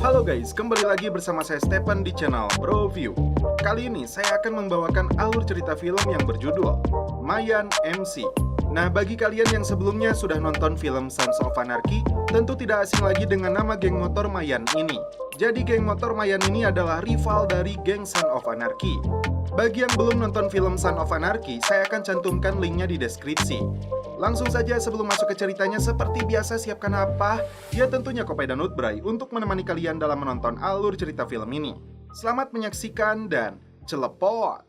Halo guys, kembali lagi bersama saya Stephen di channel Bro View. Kali ini saya akan membawakan alur cerita film yang berjudul Mayan MC. Nah, bagi kalian yang sebelumnya sudah nonton film Sons of Anarchy, tentu tidak asing lagi dengan nama geng motor Mayan ini. Jadi geng motor Mayan ini adalah rival dari geng Sons of Anarchy. Bagi yang belum nonton film Sons of Anarchy, saya akan cantumkan linknya di deskripsi. Langsung saja sebelum masuk ke ceritanya, seperti biasa siapkan apa? Ya tentunya kopi dan nutbray untuk menemani kalian dalam menonton alur cerita film ini. Selamat menyaksikan dan celepot!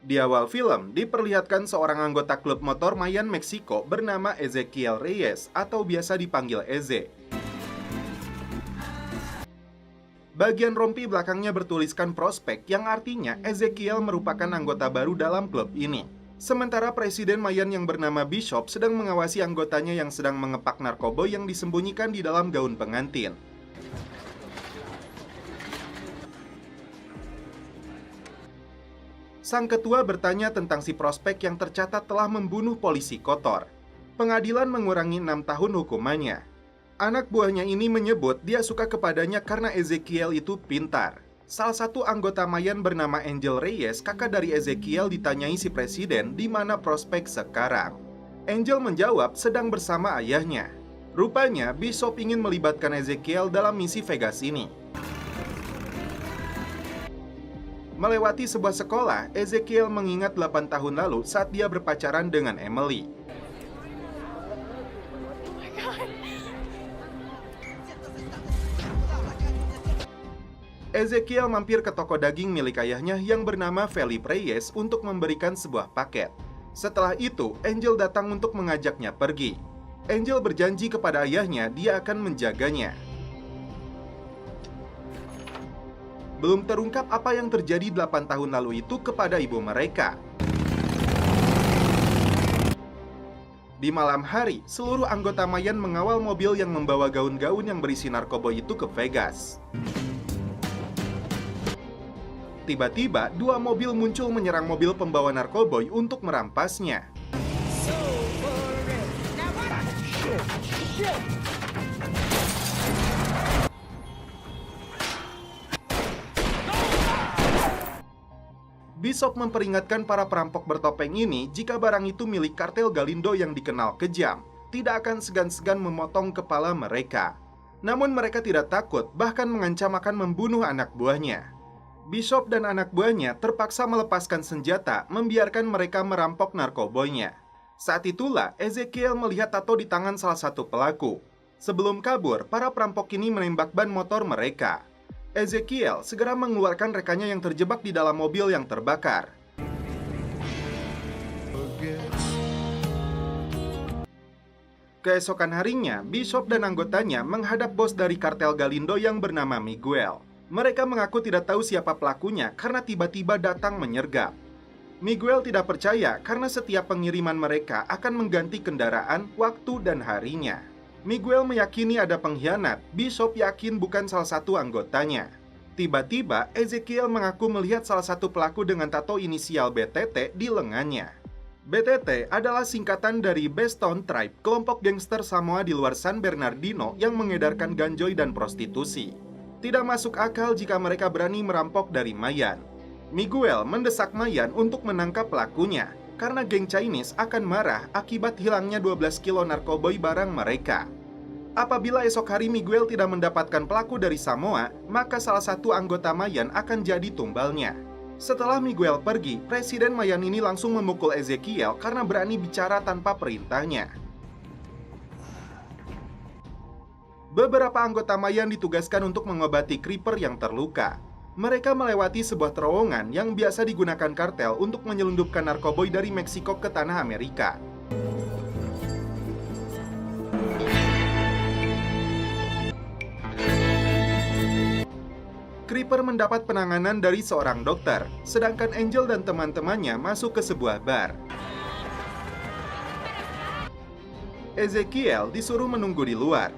Di awal film, diperlihatkan seorang anggota klub motor Mayan Meksiko bernama Ezekiel Reyes atau biasa dipanggil Eze. Bagian rompi belakangnya bertuliskan prospek yang artinya Ezekiel merupakan anggota baru dalam klub ini. Sementara Presiden Mayan yang bernama Bishop sedang mengawasi anggotanya yang sedang mengepak narkoba yang disembunyikan di dalam gaun pengantin. Sang ketua bertanya tentang si prospek yang tercatat telah membunuh polisi kotor. Pengadilan mengurangi 6 tahun hukumannya. Anak buahnya ini menyebut dia suka kepadanya karena Ezekiel itu pintar. Salah satu anggota Mayan bernama Angel Reyes, kakak dari Ezekiel, ditanyai si presiden di mana prospek sekarang. Angel menjawab sedang bersama ayahnya. Rupanya Bishop ingin melibatkan Ezekiel dalam misi Vegas ini. Melewati sebuah sekolah, Ezekiel mengingat 8 tahun lalu saat dia berpacaran dengan Emily. Ezekiel mampir ke toko daging milik ayahnya yang bernama Felipe Reyes untuk memberikan sebuah paket. Setelah itu, Angel datang untuk mengajaknya pergi. Angel berjanji kepada ayahnya dia akan menjaganya. Belum terungkap apa yang terjadi 8 tahun lalu itu kepada ibu mereka. Di malam hari, seluruh anggota Mayan mengawal mobil yang membawa gaun-gaun yang berisi narkoba itu ke Vegas. Tiba-tiba, dua mobil muncul menyerang mobil pembawa narkoboy untuk merampasnya. Bishop memperingatkan para perampok bertopeng ini jika barang itu milik kartel Galindo yang dikenal kejam, tidak akan segan-segan memotong kepala mereka. Namun mereka tidak takut, bahkan mengancam akan membunuh anak buahnya. Bishop dan anak buahnya terpaksa melepaskan senjata, membiarkan mereka merampok narkoboynya. Saat itulah Ezekiel melihat tato di tangan salah satu pelaku. Sebelum kabur, para perampok ini menembak ban motor mereka. Ezekiel segera mengeluarkan rekannya yang terjebak di dalam mobil yang terbakar. Keesokan harinya, Bishop dan anggotanya menghadap bos dari kartel Galindo yang bernama Miguel. Mereka mengaku tidak tahu siapa pelakunya karena tiba-tiba datang menyergap. Miguel tidak percaya karena setiap pengiriman mereka akan mengganti kendaraan, waktu, dan harinya. Miguel meyakini ada pengkhianat. Bishop yakin bukan salah satu anggotanya. Tiba-tiba, Ezekiel mengaku melihat salah satu pelaku dengan tato inisial BTT di lengannya. BTT adalah singkatan dari Beston Tribe, kelompok gangster Samoa di luar San Bernardino yang mengedarkan ganjoy dan prostitusi. Tidak masuk akal jika mereka berani merampok dari Mayan. Miguel mendesak Mayan untuk menangkap pelakunya, karena geng Chinese akan marah akibat hilangnya 12 kilo narkoboy barang mereka. Apabila esok hari Miguel tidak mendapatkan pelaku dari Samoa, maka salah satu anggota Mayan akan jadi tumbalnya. Setelah Miguel pergi, Presiden Mayan ini langsung memukul Ezekiel karena berani bicara tanpa perintahnya. Beberapa anggota Mayan ditugaskan untuk mengobati Creeper yang terluka. Mereka melewati sebuah terowongan yang biasa digunakan kartel untuk menyelundupkan narkoboy dari Meksiko ke tanah Amerika. Creeper mendapat penanganan dari seorang dokter, sedangkan Angel dan teman-temannya masuk ke sebuah bar. Ezekiel disuruh menunggu di luar.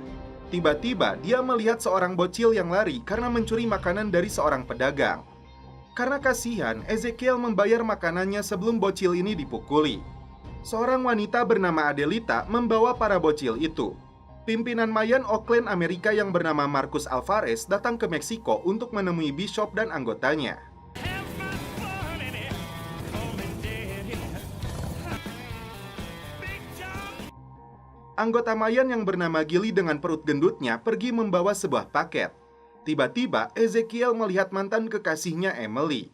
Tiba-tiba dia melihat seorang bocil yang lari karena mencuri makanan dari seorang pedagang. Karena kasihan, Ezekiel membayar makanannya sebelum bocil ini dipukuli. Seorang wanita bernama Adelita membawa para bocil itu. Pimpinan Mayan Oakland Amerika yang bernama Marcus Alvarez datang ke Meksiko untuk menemui Bishop dan anggotanya. Anggota Mayan yang bernama Gilly dengan perut gendutnya pergi membawa sebuah paket. Tiba-tiba Ezekiel melihat mantan kekasihnya Emily.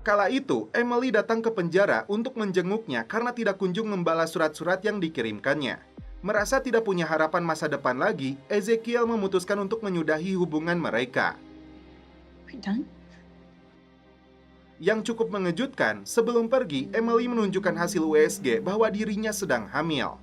Kala itu, Emily datang ke penjara untuk menjenguknya karena tidak kunjung membalas surat-surat yang dikirimkannya. Merasa tidak punya harapan masa depan lagi, Ezekiel memutuskan untuk menyudahi hubungan mereka. Yang cukup mengejutkan, sebelum pergi, Emily menunjukkan hasil USG bahwa dirinya sedang hamil.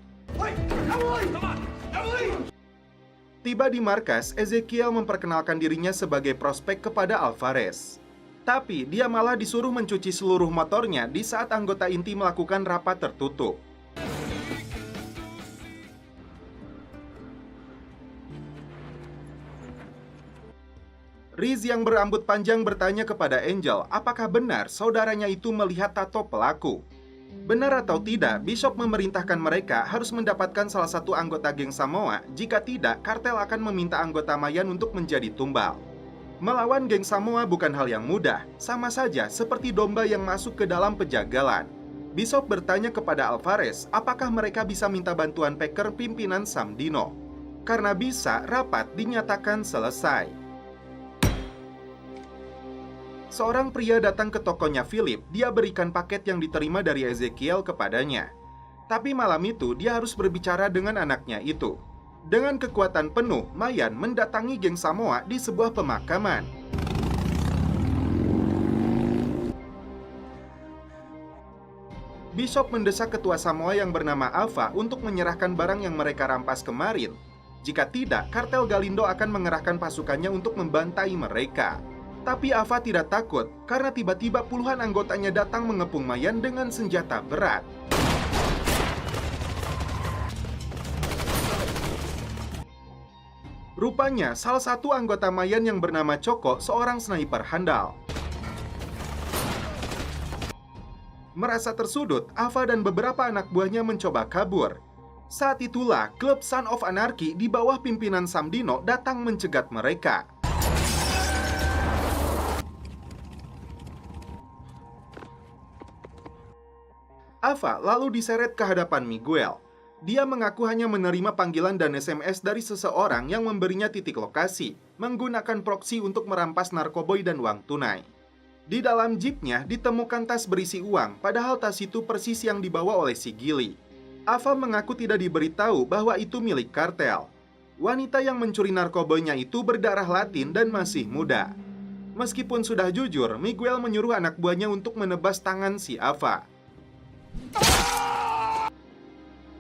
Tiba di markas, Ezekiel memperkenalkan dirinya sebagai prospek kepada Alvarez. Tapi dia malah disuruh mencuci seluruh motornya di saat anggota inti melakukan rapat tertutup. Riz yang berambut panjang bertanya kepada Angel apakah benar saudaranya itu melihat tato pelaku. Benar atau tidak, Bishop memerintahkan mereka harus mendapatkan salah satu anggota geng Samoa, jika tidak, kartel akan meminta anggota Mayan untuk menjadi tumbal. Melawan geng Samoa bukan hal yang mudah, sama saja seperti domba yang masuk ke dalam pejagalan. Bishop bertanya kepada Alvarez apakah mereka bisa minta bantuan Packer pimpinan Sam Dino. Karena bisa, rapat dinyatakan selesai. Seorang pria datang ke tokonya Philip, dia berikan paket yang diterima dari Ezekiel kepadanya. Tapi malam itu dia harus berbicara dengan anaknya itu. Dengan kekuatan penuh, Mayan mendatangi geng Samoa di sebuah pemakaman. Bishop mendesak ketua Samoa yang bernama Ava untuk menyerahkan barang yang mereka rampas kemarin. Jika tidak, kartel Galindo akan mengerahkan pasukannya untuk membantai mereka. Tapi Ava tidak takut karena tiba-tiba puluhan anggotanya datang mengepung Mayan dengan senjata berat. Rupanya salah satu anggota Mayan yang bernama Choco seorang sniper handal. Merasa tersudut, Ava dan beberapa anak buahnya mencoba kabur. Saat itulah klub Son of Anarchy di bawah pimpinan Sam Dino datang mencegat mereka. Ava lalu diseret ke hadapan Miguel. Dia mengaku hanya menerima panggilan dan SMS dari seseorang yang memberinya titik lokasi, menggunakan proksi untuk merampas narkoboy dan uang tunai. Di dalam jeepnya ditemukan tas berisi uang, padahal tas itu persis yang dibawa oleh si Gilly. Ava mengaku tidak diberitahu bahwa itu milik kartel. Wanita yang mencuri narkoboynya itu berdarah Latin dan masih muda. Meskipun sudah jujur, Miguel menyuruh anak buahnya untuk menebas tangan si Ava.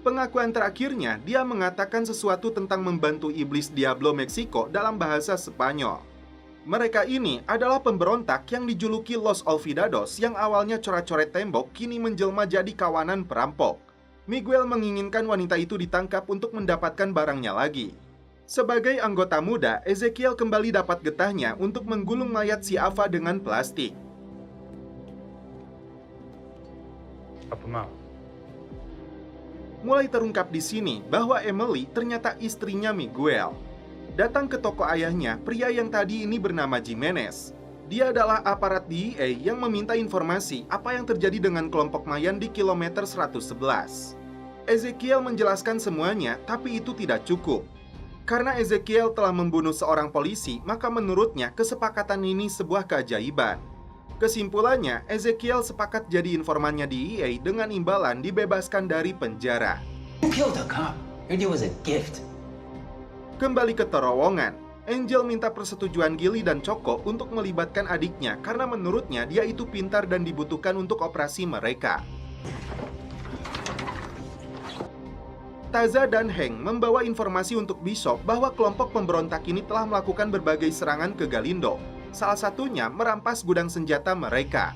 Pengakuan terakhirnya, dia mengatakan sesuatu tentang membantu iblis Diablo Meksiko dalam bahasa Spanyol. Mereka ini adalah pemberontak yang dijuluki Los Olvidados yang awalnya coret-coret tembok kini menjelma jadi kawanan perampok. Miguel menginginkan wanita itu ditangkap untuk mendapatkan barangnya lagi. Sebagai anggota muda, Ezekiel kembali dapat getahnya untuk menggulung mayat si Ava dengan plastik. Mulai terungkap di sini bahwa Emily ternyata istrinya Miguel. Datang ke toko ayahnya, pria yang tadi ini bernama Jimenez. Dia adalah aparat DEA yang meminta informasi apa yang terjadi dengan kelompok Mayan di kilometer 111. Ezekiel menjelaskan semuanya, tapi itu tidak cukup. Karena Ezekiel telah membunuh seorang polisi, maka menurutnya kesepakatan ini sebuah keajaiban. Kesimpulannya, Ezekiel sepakat jadi informannya DEA dengan imbalan dibebaskan dari penjara. Kembali ke terowongan, Angel minta persetujuan Gilly dan Choco untuk melibatkan adiknya karena menurutnya dia itu pintar dan dibutuhkan untuk operasi mereka. Taza dan Hank membawa informasi untuk Bishop bahwa kelompok pemberontak ini telah melakukan berbagai serangan ke Galindo. Salah satunya merampas gudang senjata mereka.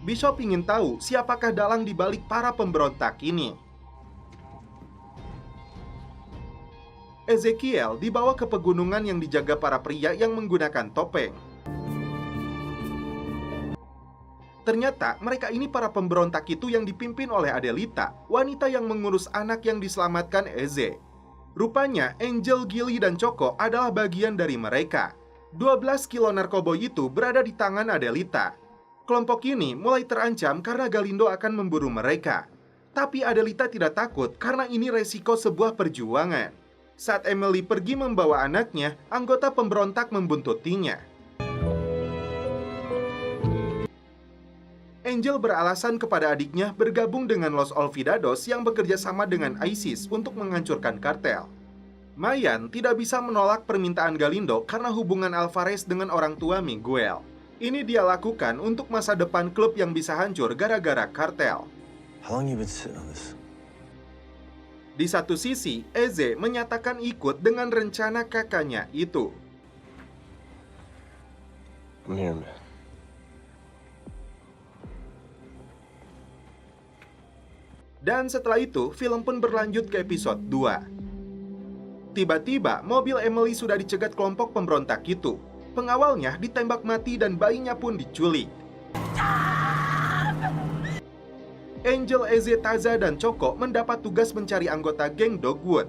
Bishop ingin tahu siapakah dalang di balik para pemberontak ini. Ezekiel dibawa ke pegunungan yang dijaga para pria yang menggunakan topeng. Ternyata mereka ini para pemberontak itu yang dipimpin oleh Adelita, wanita yang mengurus anak yang diselamatkan Eze. Rupanya Angel, Gilly, dan Choco adalah bagian dari mereka. 12 kilo narkoboy itu berada di tangan Adelita. Kelompok ini mulai terancam karena Galindo akan memburu mereka. Tapi Adelita tidak takut karena ini resiko sebuah perjuangan. Saat Emily pergi membawa anaknya, anggota pemberontak membuntutinya. Angel beralasan kepada adiknya bergabung dengan Los Olvidados yang bekerja sama dengan ISIS untuk menghancurkan kartel. Mayan tidak bisa menolak permintaan Galindo karena hubungan Alvarez dengan orang tua Miguel. Ini dia lakukan untuk masa depan klub yang bisa hancur gara-gara kartel. How long you been sitting on this? Di satu sisi, Eze menyatakan ikut dengan rencana kakaknya itu. I'm here, man. Dan setelah itu, film pun berlanjut ke episode 2. Tiba-tiba, mobil Emily sudah dicegat kelompok pemberontak itu. Pengawalnya ditembak mati dan bayinya pun diculik. Angel, Eze, Taza, dan Choco mendapat tugas mencari anggota geng Dogwood.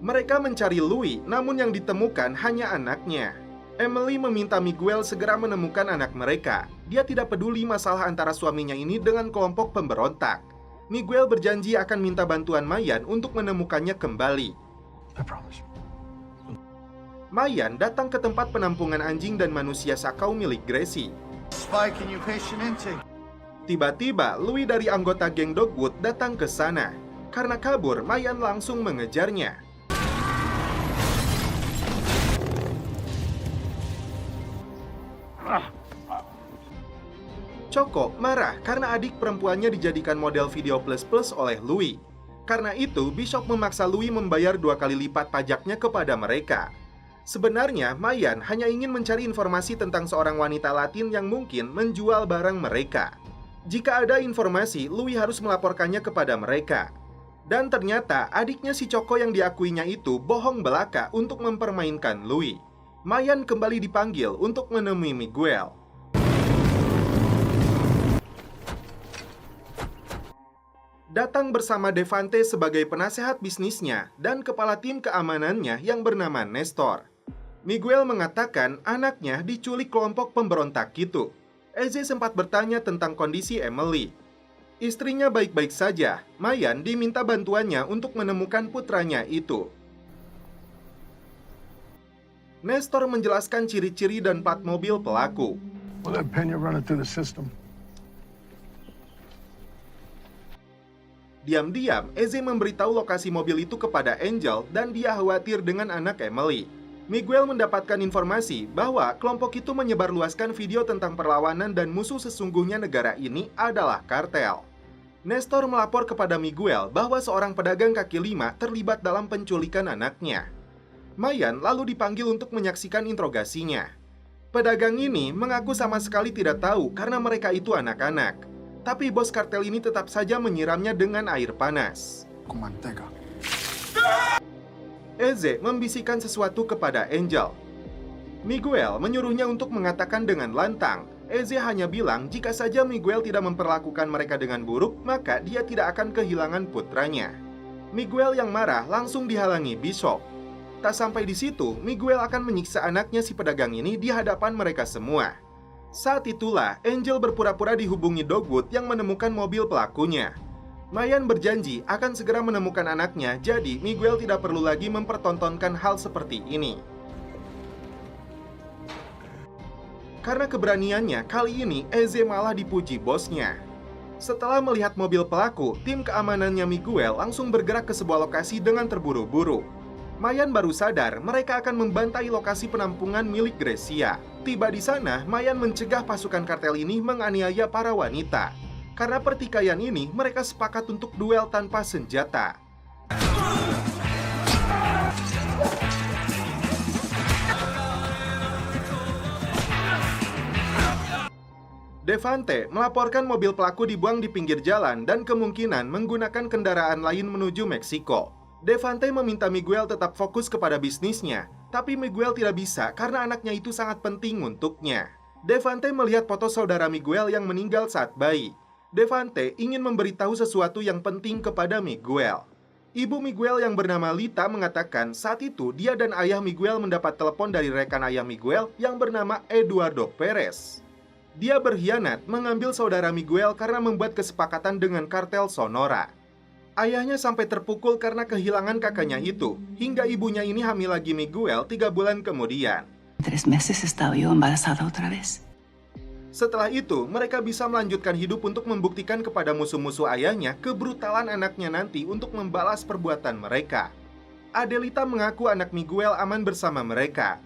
Mereka mencari Louis, namun yang ditemukan hanya anaknya. Emily meminta Miguel segera menemukan anak mereka. Dia tidak peduli masalah antara suaminya ini dengan kelompok pemberontak. Miguel berjanji akan minta bantuan Mayan untuk menemukannya kembali. I promise. Mayan datang ke tempat penampungan anjing dan manusia sakau milik Gracie. Tiba-tiba, Louis dari anggota geng Dogwood datang ke sana. Karena kabur, Mayan langsung mengejarnya. Choco marah karena adik perempuannya dijadikan model video plus-plus oleh Louis. Karena itu, Bishop memaksa Louis membayar 2 kali lipat pajaknya kepada mereka. Sebenarnya, Mayan hanya ingin mencari informasi tentang seorang wanita Latin yang mungkin menjual barang mereka. Jika ada informasi, Louis harus melaporkannya kepada mereka. Dan ternyata, adiknya si Choco yang diakuinya itu bohong belaka untuk mempermainkan Louis. Mayan kembali dipanggil untuk menemui Miguel. Datang bersama Devante sebagai penasehat bisnisnya dan kepala tim keamanannya yang bernama Nestor. Miguel mengatakan anaknya diculik kelompok pemberontak itu. Eze sempat bertanya tentang kondisi Emily. Istrinya baik-baik saja. Mayan diminta bantuannya untuk menemukan putranya itu. Nestor menjelaskan ciri-ciri dan plat mobil pelaku. Diam-diam, Eze memberitahu lokasi mobil itu kepada Angel dan dia khawatir dengan anak Emily. Miguel mendapatkan informasi bahwa kelompok itu menyebarluaskan video tentang perlawanan dan musuh sesungguhnya negara ini adalah kartel. Nestor melapor kepada Miguel bahwa seorang pedagang kaki lima terlibat dalam penculikan anaknya. Mayan lalu dipanggil untuk menyaksikan interogasinya. Pedagang ini mengaku sama sekali tidak tahu karena mereka itu anak-anak. Tapi bos kartel ini tetap saja menyiramnya dengan air panas. Eze membisikkan sesuatu kepada Angel. Miguel menyuruhnya untuk mengatakan dengan lantang. Eze hanya bilang jika saja Miguel tidak memperlakukan mereka dengan buruk, maka dia tidak akan kehilangan putranya. Miguel yang marah langsung dihalangi Bishop. Tak sampai di situ, Miguel akan menyiksa anaknya si pedagang ini di hadapan mereka semua. Saat itulah, Angel berpura-pura dihubungi Dogwood yang menemukan mobil pelakunya. Mayan berjanji akan segera menemukan anaknya, jadi Miguel tidak perlu lagi mempertontonkan hal seperti ini. Karena keberaniannya, kali ini Eze malah dipuji bosnya. Setelah melihat mobil pelaku, tim keamanannya Miguel langsung bergerak ke sebuah lokasi dengan terburu-buru. Mayan baru sadar mereka akan membantai lokasi penampungan milik Gracia. Tiba di sana, Mayan mencegah pasukan kartel ini menganiaya para wanita. Karena pertikaian ini, mereka sepakat untuk duel tanpa senjata. Devante melaporkan mobil pelaku dibuang di pinggir jalan dan kemungkinan menggunakan kendaraan lain menuju Meksiko. Devante meminta Miguel tetap fokus kepada bisnisnya. Tapi Miguel tidak bisa karena anaknya itu sangat penting untuknya. Devante melihat foto saudara Miguel yang meninggal saat bayi. Devante ingin memberitahu sesuatu yang penting kepada Miguel. Ibu Miguel yang bernama Lita mengatakan saat itu dia dan ayah Miguel mendapat telepon dari rekan ayah Miguel yang bernama Eduardo Perez. Dia berkhianat mengambil saudara Miguel karena membuat kesepakatan dengan kartel Sonora. Ayahnya sampai terpukul karena kehilangan kakaknya itu, hingga ibunya ini hamil lagi Miguel 3 bulan kemudian. 3 meses he estado yo embarazada otra vez. Setelah itu, mereka bisa melanjutkan hidup untuk membuktikan kepada musuh-musuh ayahnya kebrutalan anaknya nanti untuk membalas perbuatan mereka. Adelita mengaku anak Miguel aman bersama mereka.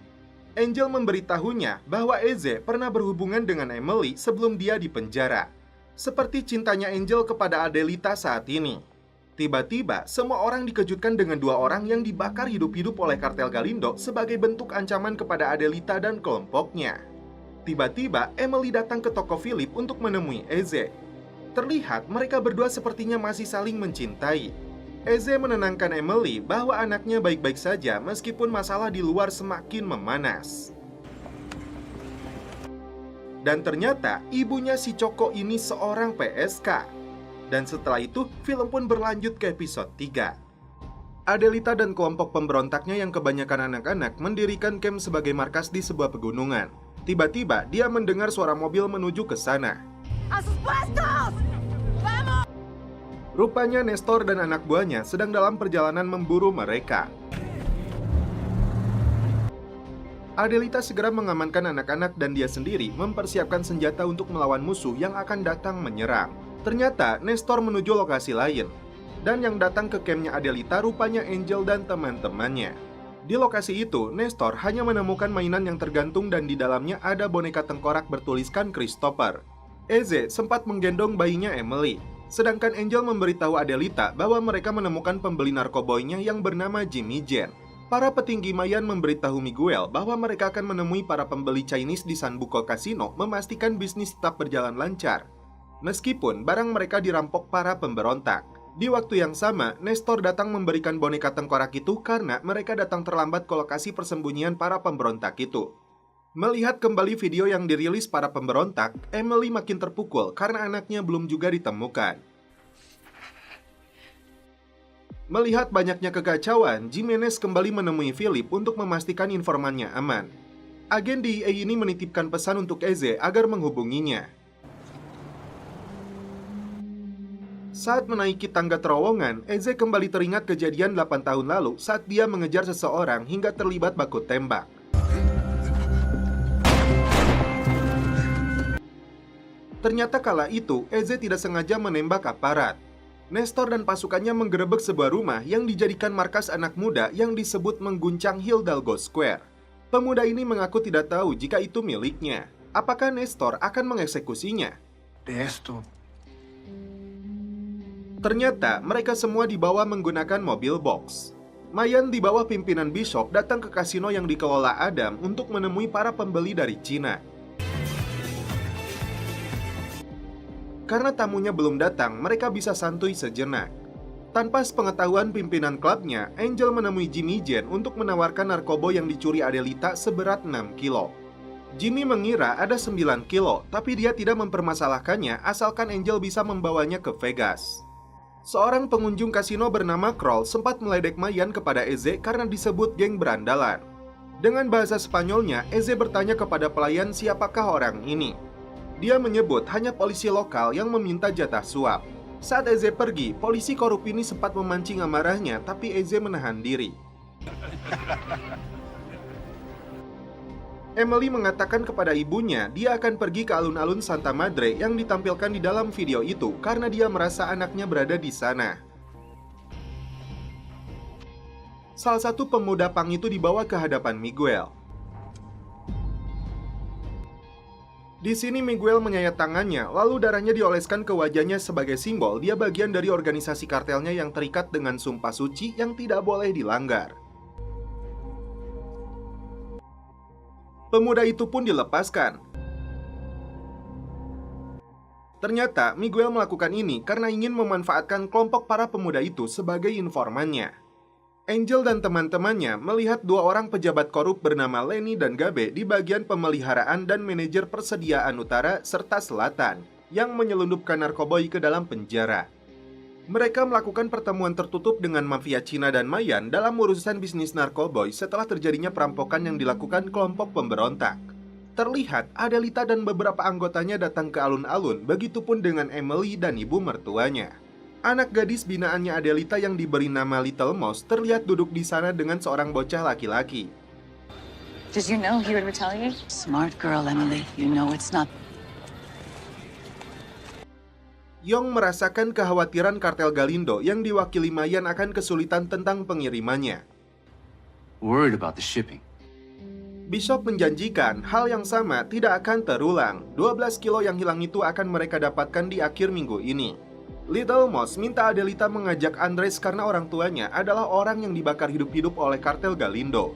Angel memberitahunya bahwa Eze pernah berhubungan dengan Emily sebelum dia dipenjara. Seperti cintanya Angel kepada Adelita saat ini. Tiba-tiba, semua orang dikejutkan dengan 2 orang yang dibakar hidup-hidup oleh kartel Galindo sebagai bentuk ancaman kepada Adelita dan kelompoknya. Tiba-tiba, Emily datang ke toko Philip untuk menemui Eze. Terlihat mereka berdua sepertinya masih saling mencintai. Eze menenangkan Emily bahwa anaknya baik-baik saja meskipun masalah di luar semakin memanas. Dan ternyata ibunya si Choco ini seorang PSK. Dan setelah itu, film pun berlanjut ke episode 3. Adelita dan kelompok pemberontaknya yang kebanyakan anak-anak mendirikan camp sebagai markas di sebuah pegunungan. Tiba-tiba, dia mendengar suara mobil menuju ke sana. Rupanya Nestor dan anak buahnya sedang dalam perjalanan memburu mereka. Adelita segera mengamankan anak-anak dan dia sendiri mempersiapkan senjata untuk melawan musuh yang akan datang menyerang. Ternyata, Nestor menuju lokasi lain. Dan yang datang ke campnya Adelita rupanya Angel dan teman-temannya. Di lokasi itu, Nestor hanya menemukan mainan yang tergantung dan di dalamnya ada boneka tengkorak bertuliskan Christopher. Eze sempat menggendong bayinya Emily, sedangkan Angel memberitahu Adelita bahwa mereka menemukan pembeli narkoboynya yang bernama Jimmy Jen. Para petinggi Mayan memberitahu Miguel bahwa mereka akan menemui para pembeli Chinese di Sanbuko Casino memastikan bisnis tetap berjalan lancar. Meskipun barang mereka dirampok para pemberontak. Di waktu yang sama, Nestor datang memberikan boneka tengkorak itu karena mereka datang terlambat ke lokasi persembunyian para pemberontak itu. Melihat kembali video yang dirilis para pemberontak, Emily makin terpukul karena anaknya belum juga ditemukan. Melihat banyaknya kekacauan, Jimenez kembali menemui Philip untuk memastikan informannya aman. Agen DEA ini menitipkan pesan untuk Eze agar menghubunginya. Saat menaiki tangga terowongan, Eze kembali teringat kejadian 8 tahun lalu saat dia mengejar seseorang hingga terlibat baku tembak. Ternyata kala itu, Eze tidak sengaja menembak aparat. Nestor dan pasukannya menggerebek sebuah rumah yang dijadikan markas anak muda yang disebut mengguncang Hidalgo Square. Pemuda ini mengaku tidak tahu jika itu miliknya. Apakah Nestor akan mengeksekusinya? Ternyata mereka semua dibawa menggunakan mobil box. Mayan di bawah pimpinan Bishop datang ke kasino yang dikelola Adam untuk menemui para pembeli dari Cina. Karena tamunya belum datang, mereka bisa santuy sejenak. Tanpa sepengetahuan pimpinan klubnya, Angel menemui Jimmy Jen untuk menawarkan narkoba yang dicuri Adelita seberat 6 kilo. Jimmy mengira ada 9 kilo, tapi dia tidak mempermasalahkannya asalkan Angel bisa membawanya ke Vegas. Seorang pengunjung kasino bernama Kroll sempat meledek Mayan kepada Eze karena disebut geng berandalan. Dengan bahasa Spanyolnya, Eze bertanya kepada pelayan siapakah orang ini. Dia menyebut hanya polisi lokal yang meminta jatah suap. Saat Eze pergi, polisi korup ini sempat memancing amarahnya, tapi Eze menahan diri. Emily mengatakan kepada ibunya dia akan pergi ke alun-alun Santa Madre yang ditampilkan di dalam video itu karena dia merasa anaknya berada di sana. Salah satu pemuda pang itu dibawa ke hadapan Miguel. Di sini Miguel menyayat tangannya, lalu darahnya dioleskan ke wajahnya sebagai simbol dia bagian dari organisasi kartelnya yang terikat dengan sumpah suci yang tidak boleh dilanggar. Pemuda itu pun dilepaskan. Ternyata Miguel melakukan ini karena ingin memanfaatkan kelompok para pemuda itu sebagai informannya. Angel dan teman-temannya melihat dua orang pejabat korup bernama Lenny dan Gabe di bagian pemeliharaan dan manajer persediaan utara serta selatan yang menyelundupkan narkoboy ke dalam penjara. Mereka melakukan pertemuan tertutup dengan mafia Cina dan Mayan dalam urusan bisnis narkoboy setelah terjadinya perampokan yang dilakukan kelompok pemberontak. Terlihat Adelita dan beberapa anggotanya datang ke alun-alun, begitupun dengan Emily dan ibu mertuanya. Anak gadis binaannya Adelita yang diberi nama Little Mouse terlihat duduk di sana dengan seorang bocah laki-laki. Did you know he would retaliate? Smart girl, Emily. You know it's not. Yong merasakan kekhawatiran kartel Galindo yang diwakili Mayan akan kesulitan tentang pengirimannya. Worried about the shipping. Bishop menjanjikan hal yang sama tidak akan terulang. 12 kilo yang hilang itu akan mereka dapatkan di akhir minggu ini. Little Mouse minta Adelita mengajak Andres karena orang tuanya adalah orang yang dibakar hidup-hidup oleh kartel Galindo.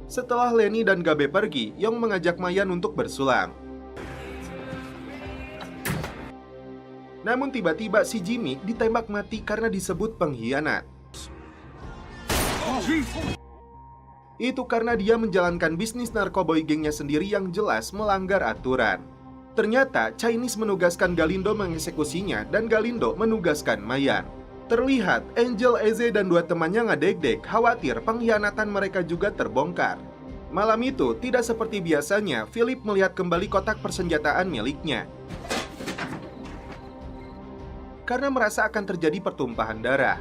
Setelah Lenny dan Gabe pergi, Yong mengajak Mayan untuk bersulang. Namun tiba-tiba si Jimmy ditembak mati karena disebut pengkhianat. Itu karena dia menjalankan bisnis narkoboy gengnya sendiri yang jelas melanggar aturan. Ternyata Chinese menugaskan Galindo mengeksekusinya dan Galindo menugaskan Mayan. Terlihat Angel, Eze, dan dua temannya ngedek-dek khawatir pengkhianatan mereka juga terbongkar. Malam itu tidak seperti biasanya, Philip melihat kembali kotak persenjataan miliknya. Karena merasa akan terjadi pertumpahan darah.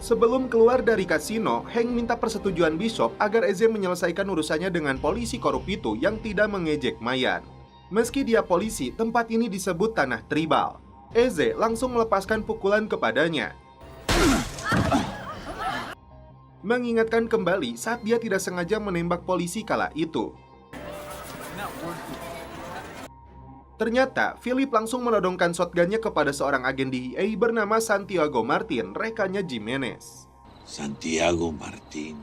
Sebelum keluar dari kasino, Hank minta persetujuan Bishop agar Eze menyelesaikan urusannya dengan polisi korup itu yang tidak mengejek Mayan. Meski dia polisi, tempat ini disebut tanah tribal. Eze langsung melepaskan pukulan kepadanya, mengingatkan kembali saat dia tidak sengaja menembak polisi kala itu. Ternyata, Philip langsung menodongkan shotgunnya kepada seorang agen DEA bernama Santiago Martin, rekannya Jimenez. Santiago Martin.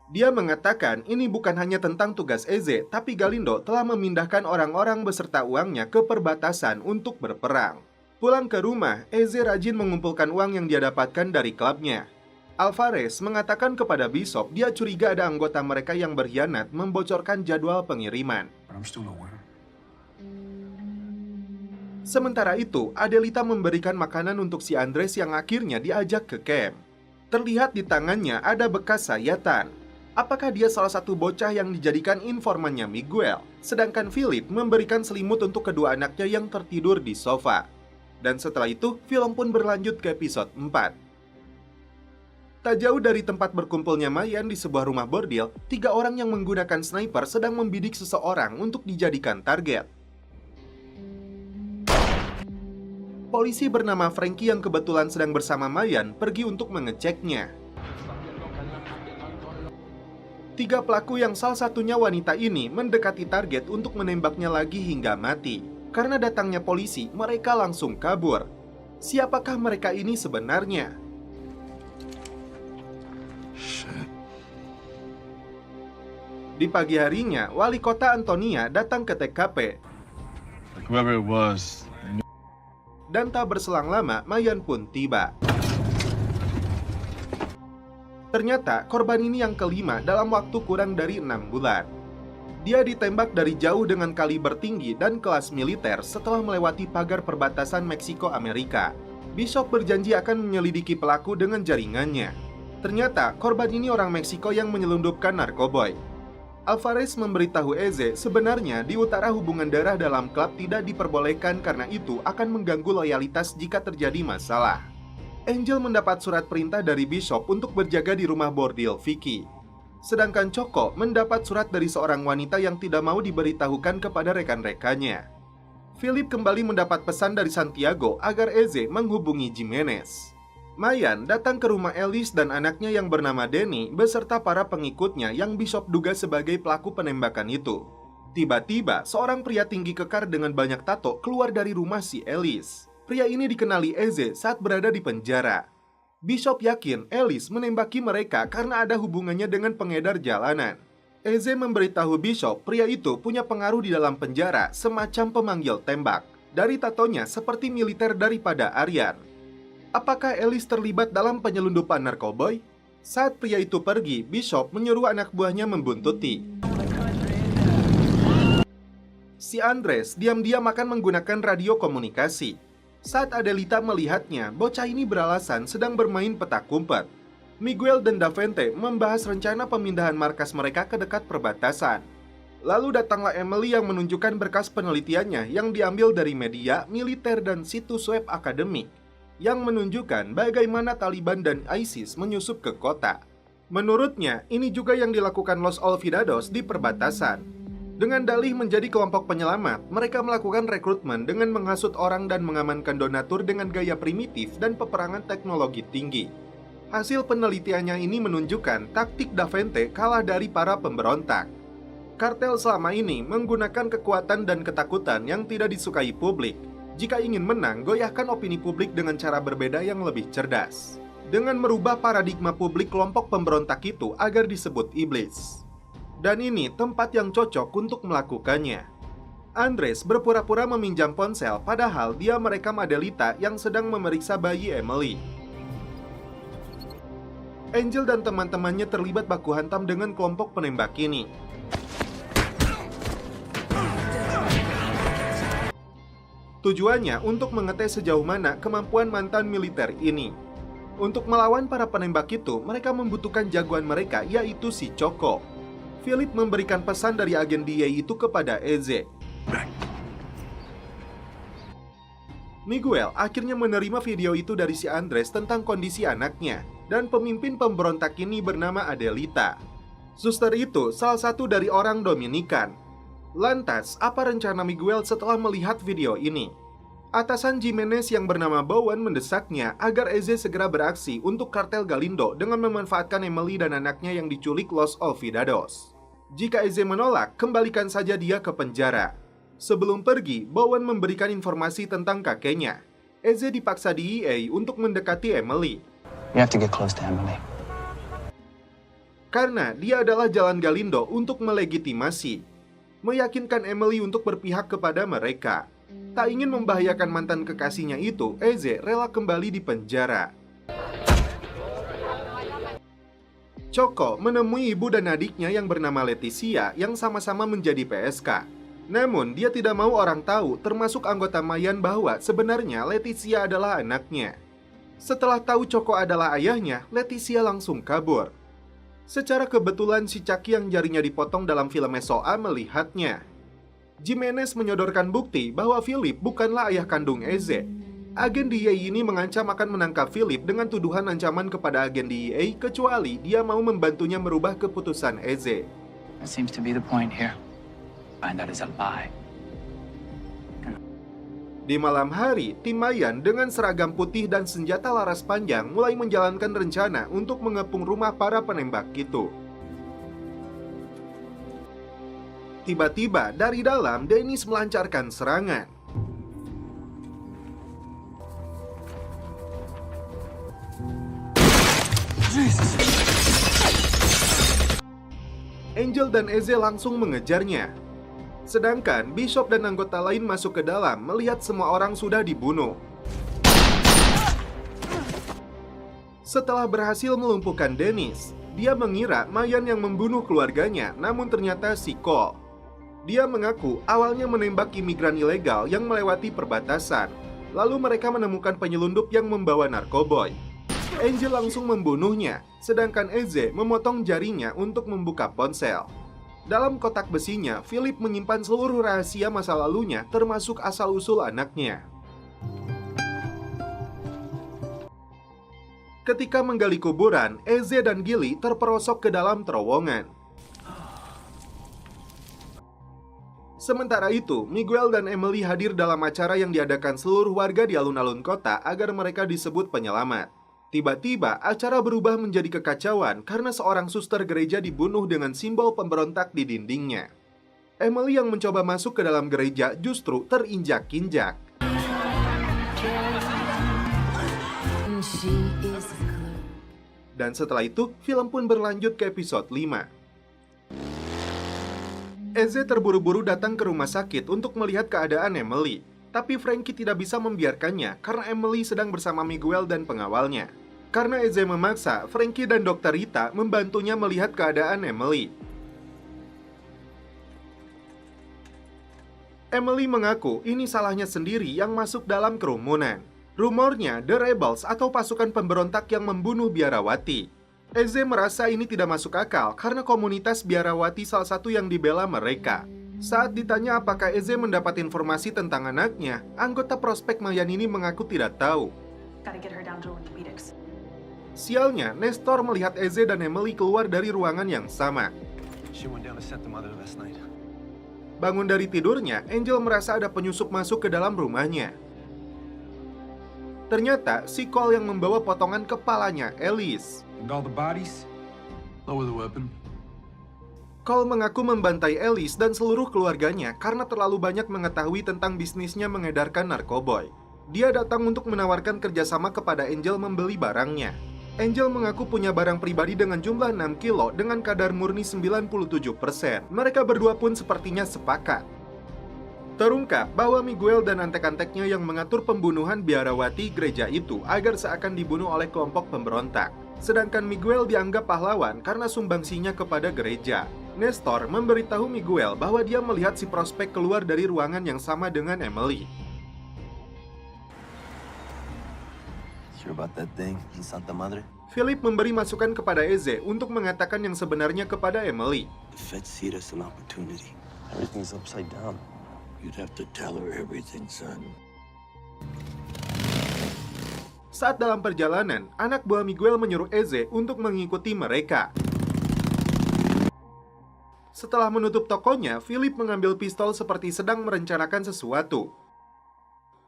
Dia mengatakan ini bukan hanya tentang tugas Eze, tapi Galindo telah memindahkan orang-orang beserta uangnya ke perbatasan untuk berperang. Pulang ke rumah, Eze rajin mengumpulkan uang yang dia dapatkan dari klubnya. Alvarez mengatakan kepada Bishop dia curiga ada anggota mereka yang berkhianat membocorkan jadwal pengiriman. Sementara itu, Adelita memberikan makanan untuk si Andres yang akhirnya diajak ke camp. Terlihat di tangannya ada bekas sayatan. Apakah dia salah satu bocah yang dijadikan informannya Miguel? Sedangkan Philip memberikan selimut untuk kedua anaknya yang tertidur di sofa. Dan setelah itu, film pun berlanjut ke episode 4. Tak jauh dari tempat berkumpulnya Mayan di sebuah rumah bordil, 3 orang yang menggunakan sniper sedang membidik seseorang untuk dijadikan target. Polisi bernama Frankie yang kebetulan sedang bersama Mayan pergi untuk mengeceknya. 3 pelaku yang salah satunya wanita ini mendekati target untuk menembaknya lagi hingga mati. Karena datangnya polisi, mereka langsung kabur. Siapakah mereka ini sebenarnya? Di pagi harinya, wali kota Antonia datang ke TKP. Whoever it was, Dan tak berselang lama, Mayan pun tiba. Ternyata korban ini yang kelima dalam waktu kurang dari 6 bulan. Dia ditembak dari jauh dengan kaliber tinggi dan kelas militer setelah melewati pagar perbatasan Meksiko-Amerika. Bishop berjanji akan menyelidiki pelaku dengan jaringannya. Ternyata korban ini orang Meksiko yang menyelundupkan narkoboy. Alvarez memberitahu Eze sebenarnya di utara hubungan darah dalam klub tidak diperbolehkan karena itu akan mengganggu loyalitas jika terjadi masalah. Angel mendapat surat perintah dari Bishop untuk berjaga di rumah bordil Vicky. Sedangkan Choco mendapat surat dari seorang wanita yang tidak mau diberitahukan kepada rekan-rekannya. Philip kembali mendapat pesan dari Santiago agar Eze menghubungi Jimenez. Mayan datang ke rumah Ellis dan anaknya yang bernama Danny beserta para pengikutnya yang Bishop duga sebagai pelaku penembakan itu. Tiba-tiba, seorang pria tinggi kekar dengan banyak tato keluar dari rumah si Ellis. Pria ini dikenali Eze saat berada di penjara. Bishop yakin Ellis menembaki mereka karena ada hubungannya dengan pengedar jalanan. Eze memberitahu Bishop pria itu punya pengaruh di dalam penjara semacam pemanggil tembak. Dari tatonya seperti militer daripada Aryan. Apakah Ellis terlibat dalam penyelundupan narkoboy? Saat pria itu pergi, Bishop menyuruh anak buahnya membuntuti. Si Andres diam-diam akan menggunakan radio komunikasi. Saat Adelita melihatnya, bocah ini beralasan sedang bermain petak umpet. Miguel dan Davente membahas rencana pemindahan markas mereka ke dekat perbatasan. Lalu datanglah Emily yang menunjukkan berkas penelitiannya yang diambil dari media, militer, dan situs web akademik yang menunjukkan bagaimana Taliban dan ISIS menyusup ke kota. Menurutnya, ini juga yang dilakukan Los Olvidados di perbatasan. Dengan dalih menjadi kelompok penyelamat, mereka melakukan rekrutmen dengan menghasut orang dan mengamankan donatur dengan gaya primitif dan peperangan teknologi tinggi. Hasil penelitiannya ini menunjukkan taktik Davente kalah dari para pemberontak. Kartel selama ini menggunakan kekuatan dan ketakutan yang tidak disukai publik. Jika ingin menang, goyahkan opini publik dengan cara berbeda yang lebih cerdas. Dengan merubah paradigma publik kelompok pemberontak itu agar disebut iblis. Dan ini tempat yang cocok untuk melakukannya. Andres berpura-pura meminjam ponsel padahal dia merekam Adelita yang sedang memeriksa bayi Emily. Angel dan teman-temannya terlibat baku hantam dengan kelompok penembak ini. Tujuannya untuk mengetes sejauh mana kemampuan mantan militer ini. Untuk melawan para penembak itu, mereka membutuhkan jagoan mereka, yaitu si Choco. Philip memberikan pesan dari agen DEA itu kepada Eze. Miguel akhirnya menerima video itu dari si Andres tentang kondisi anaknya, dan pemimpin pemberontak ini bernama Adelita. Suster itu salah satu dari orang Dominikan. Lantas, apa rencana Miguel setelah melihat video ini? Atasan Jimenez yang bernama Bowen mendesaknya agar Eze segera beraksi untuk kartel Galindo dengan memanfaatkan Emily dan anaknya yang diculik Los Olvidados. Jika Eze menolak, kembalikan saja dia ke penjara. Sebelum pergi, Bowen memberikan informasi tentang kakeknya. Eze dipaksa DEA untuk mendekati Emily. You have to get close to Emily. Karena dia adalah jalan Galindo untuk melegitimasi. Meyakinkan Emily untuk berpihak kepada mereka. Tak ingin membahayakan mantan kekasihnya itu, Eze rela kembali di penjara. Choco menemui ibu dan adiknya yang bernama Leticia yang sama-sama menjadi PSK. Namun, dia tidak mau orang tahu, termasuk anggota Mayan, bahwa sebenarnya Leticia adalah anaknya. Setelah tahu Choco adalah ayahnya, Leticia langsung kabur. Secara kebetulan si Chucky yang jarinya dipotong dalam film SOA melihatnya. Jimenez menyodorkan bukti bahwa Philip bukanlah ayah kandung Eze. Agen DEA ini mengancam akan menangkap Philip dengan tuduhan ancaman kepada agen DEA kecuali dia mau membantunya merubah keputusan Eze. That seems to be the point here. Find that is a lie. Di malam hari, tim Mayan dengan seragam putih dan senjata laras panjang mulai menjalankan rencana untuk mengepung rumah para penembak itu. Tiba-tiba dari dalam, Dennis melancarkan serangan. Angel dan Eze langsung mengejarnya. Sedangkan Bishop dan anggota lain masuk ke dalam melihat semua orang sudah dibunuh. Setelah berhasil melumpuhkan Dennis, dia mengira Mayan yang membunuh keluarganya, namun ternyata si Cole. Dia mengaku awalnya menembak imigran ilegal yang melewati perbatasan. Lalu mereka menemukan penyelundup yang membawa narkoboy. Angel langsung membunuhnya, sedangkan Eze memotong jarinya untuk membuka ponsel. Dalam kotak besinya, Philip menyimpan seluruh rahasia masa lalunya, termasuk asal-usul anaknya. Ketika menggali kuburan, Eze dan Gilly terperosok ke dalam terowongan. Sementara itu, Miguel dan Emily hadir dalam acara yang diadakan seluruh warga di alun-alun kota agar mereka disebut penyelamat. Tiba-tiba, acara berubah menjadi kekacauan karena seorang suster gereja dibunuh dengan simbol pemberontak di dindingnya. Emily yang mencoba masuk ke dalam gereja justru terinjak-injak. Dan setelah itu, film pun berlanjut ke episode 5. Eze terburu-buru datang ke rumah sakit untuk melihat keadaan Emily. Tapi Frankie tidak bisa membiarkannya karena Emily sedang bersama Miguel dan pengawalnya. Karena Eze memaksa, Frankie dan Dr. Rita membantunya melihat keadaan Emily. Emily mengaku ini salahnya sendiri yang masuk dalam kerumunan. Rumornya The Rebels atau pasukan pemberontak yang membunuh biarawati. Eze merasa ini tidak masuk akal karena komunitas biarawati salah satu yang dibela mereka. Saat ditanya apakah Eze mendapat informasi tentang anaknya, anggota prospek Mayan ini mengaku tidak tahu. Sialnya, Nestor melihat Eze dan Emily keluar dari ruangan yang sama. She went down to set the mother last night. Bangun dari tidurnya, Angel merasa ada penyusup masuk ke dalam rumahnya. Ternyata, si Cole yang membawa potongan kepalanya, Elise. And all the bodies? Lower the weapon. Cole mengaku membantai Elise dan seluruh keluarganya karena terlalu banyak mengetahui tentang bisnisnya mengedarkan narkoboy. Dia datang untuk menawarkan kerjasama kepada Angel membeli barangnya. Angel mengaku punya barang pribadi dengan jumlah 6 kilo dengan kadar murni 97%. Mereka berdua pun sepertinya sepakat. Terungkap bahwa Miguel dan antek-anteknya yang mengatur pembunuhan biarawati gereja itu agar seakan dibunuh oleh kelompok pemberontak. Sedangkan Miguel dianggap pahlawan karena sumbangsinya kepada gereja. Nestor memberitahu Miguel bahwa dia melihat si prospek keluar dari ruangan yang sama dengan Emily. Sure about that thing in Santa Madre? Philip memberi masukan kepada Eze untuk mengatakan yang sebenarnya kepada Emily. The Feds see it as an opportunity. Everything's upside down. You'd have to tell her everything, son. Saat dalam perjalanan, anak buah Miguel menyuruh Eze untuk mengikuti mereka. Setelah menutup tokonya, Philip mengambil pistol seperti sedang merencanakan sesuatu.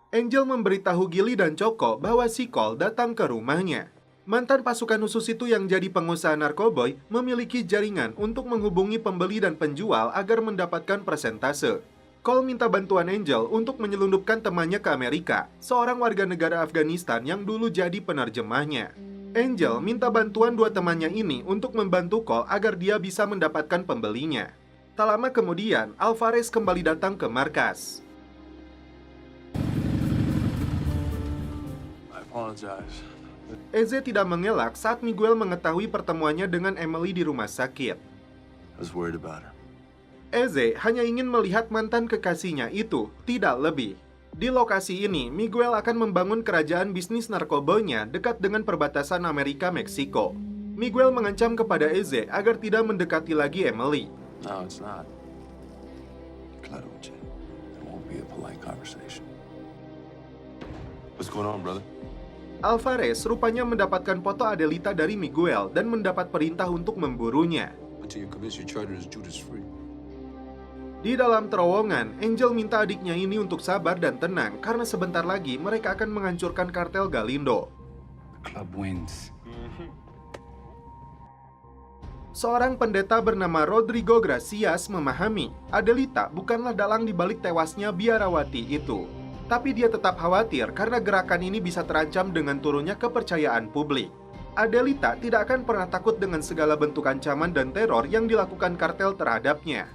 Angel memberitahu Gilly dan Choco bahwa si Cole datang ke rumahnya. Mantan pasukan khusus itu yang jadi pengusaha narkoboy memiliki jaringan untuk menghubungi pembeli dan penjual agar mendapatkan persentase. Cole minta bantuan Angel untuk menyelundupkan temannya ke Amerika, seorang warga negara Afghanistan yang dulu jadi penerjemahnya. Angel minta bantuan dua temannya ini untuk membantu Cole agar dia bisa mendapatkan pembelinya. Tak lama kemudian, Alvarez kembali datang ke markas. I apologize. Eze tidak mengelak saat Miguel mengetahui pertemuannya dengan Emily di rumah sakit. I was worried about her. Eze hanya ingin melihat mantan kekasihnya itu, tidak lebih. Di lokasi ini, Miguel akan membangun kerajaan bisnis narkoboynya dekat dengan perbatasan Amerika-Meksiko. Miguel mengancam kepada Eze agar tidak mendekati lagi Emily. No, it's not. Claro, Che. It won't be a polite conversation. What's going on, brother? Alvarez rupanya mendapatkan foto Adelita dari Miguel dan mendapat perintah untuk memburunya. Until you convince your charters Judas free. Di dalam terowongan, Angel minta adiknya ini untuk sabar dan tenang karena sebentar lagi mereka akan menghancurkan kartel Galindo. The club wins. Seorang pendeta bernama Rodrigo Gracias memahami Adelita bukanlah dalang dibalik tewasnya biarawati itu. Tapi dia tetap khawatir karena gerakan ini bisa terancam dengan turunnya kepercayaan publik. Adelita tidak akan pernah takut dengan segala bentuk ancaman dan teror yang dilakukan kartel terhadapnya.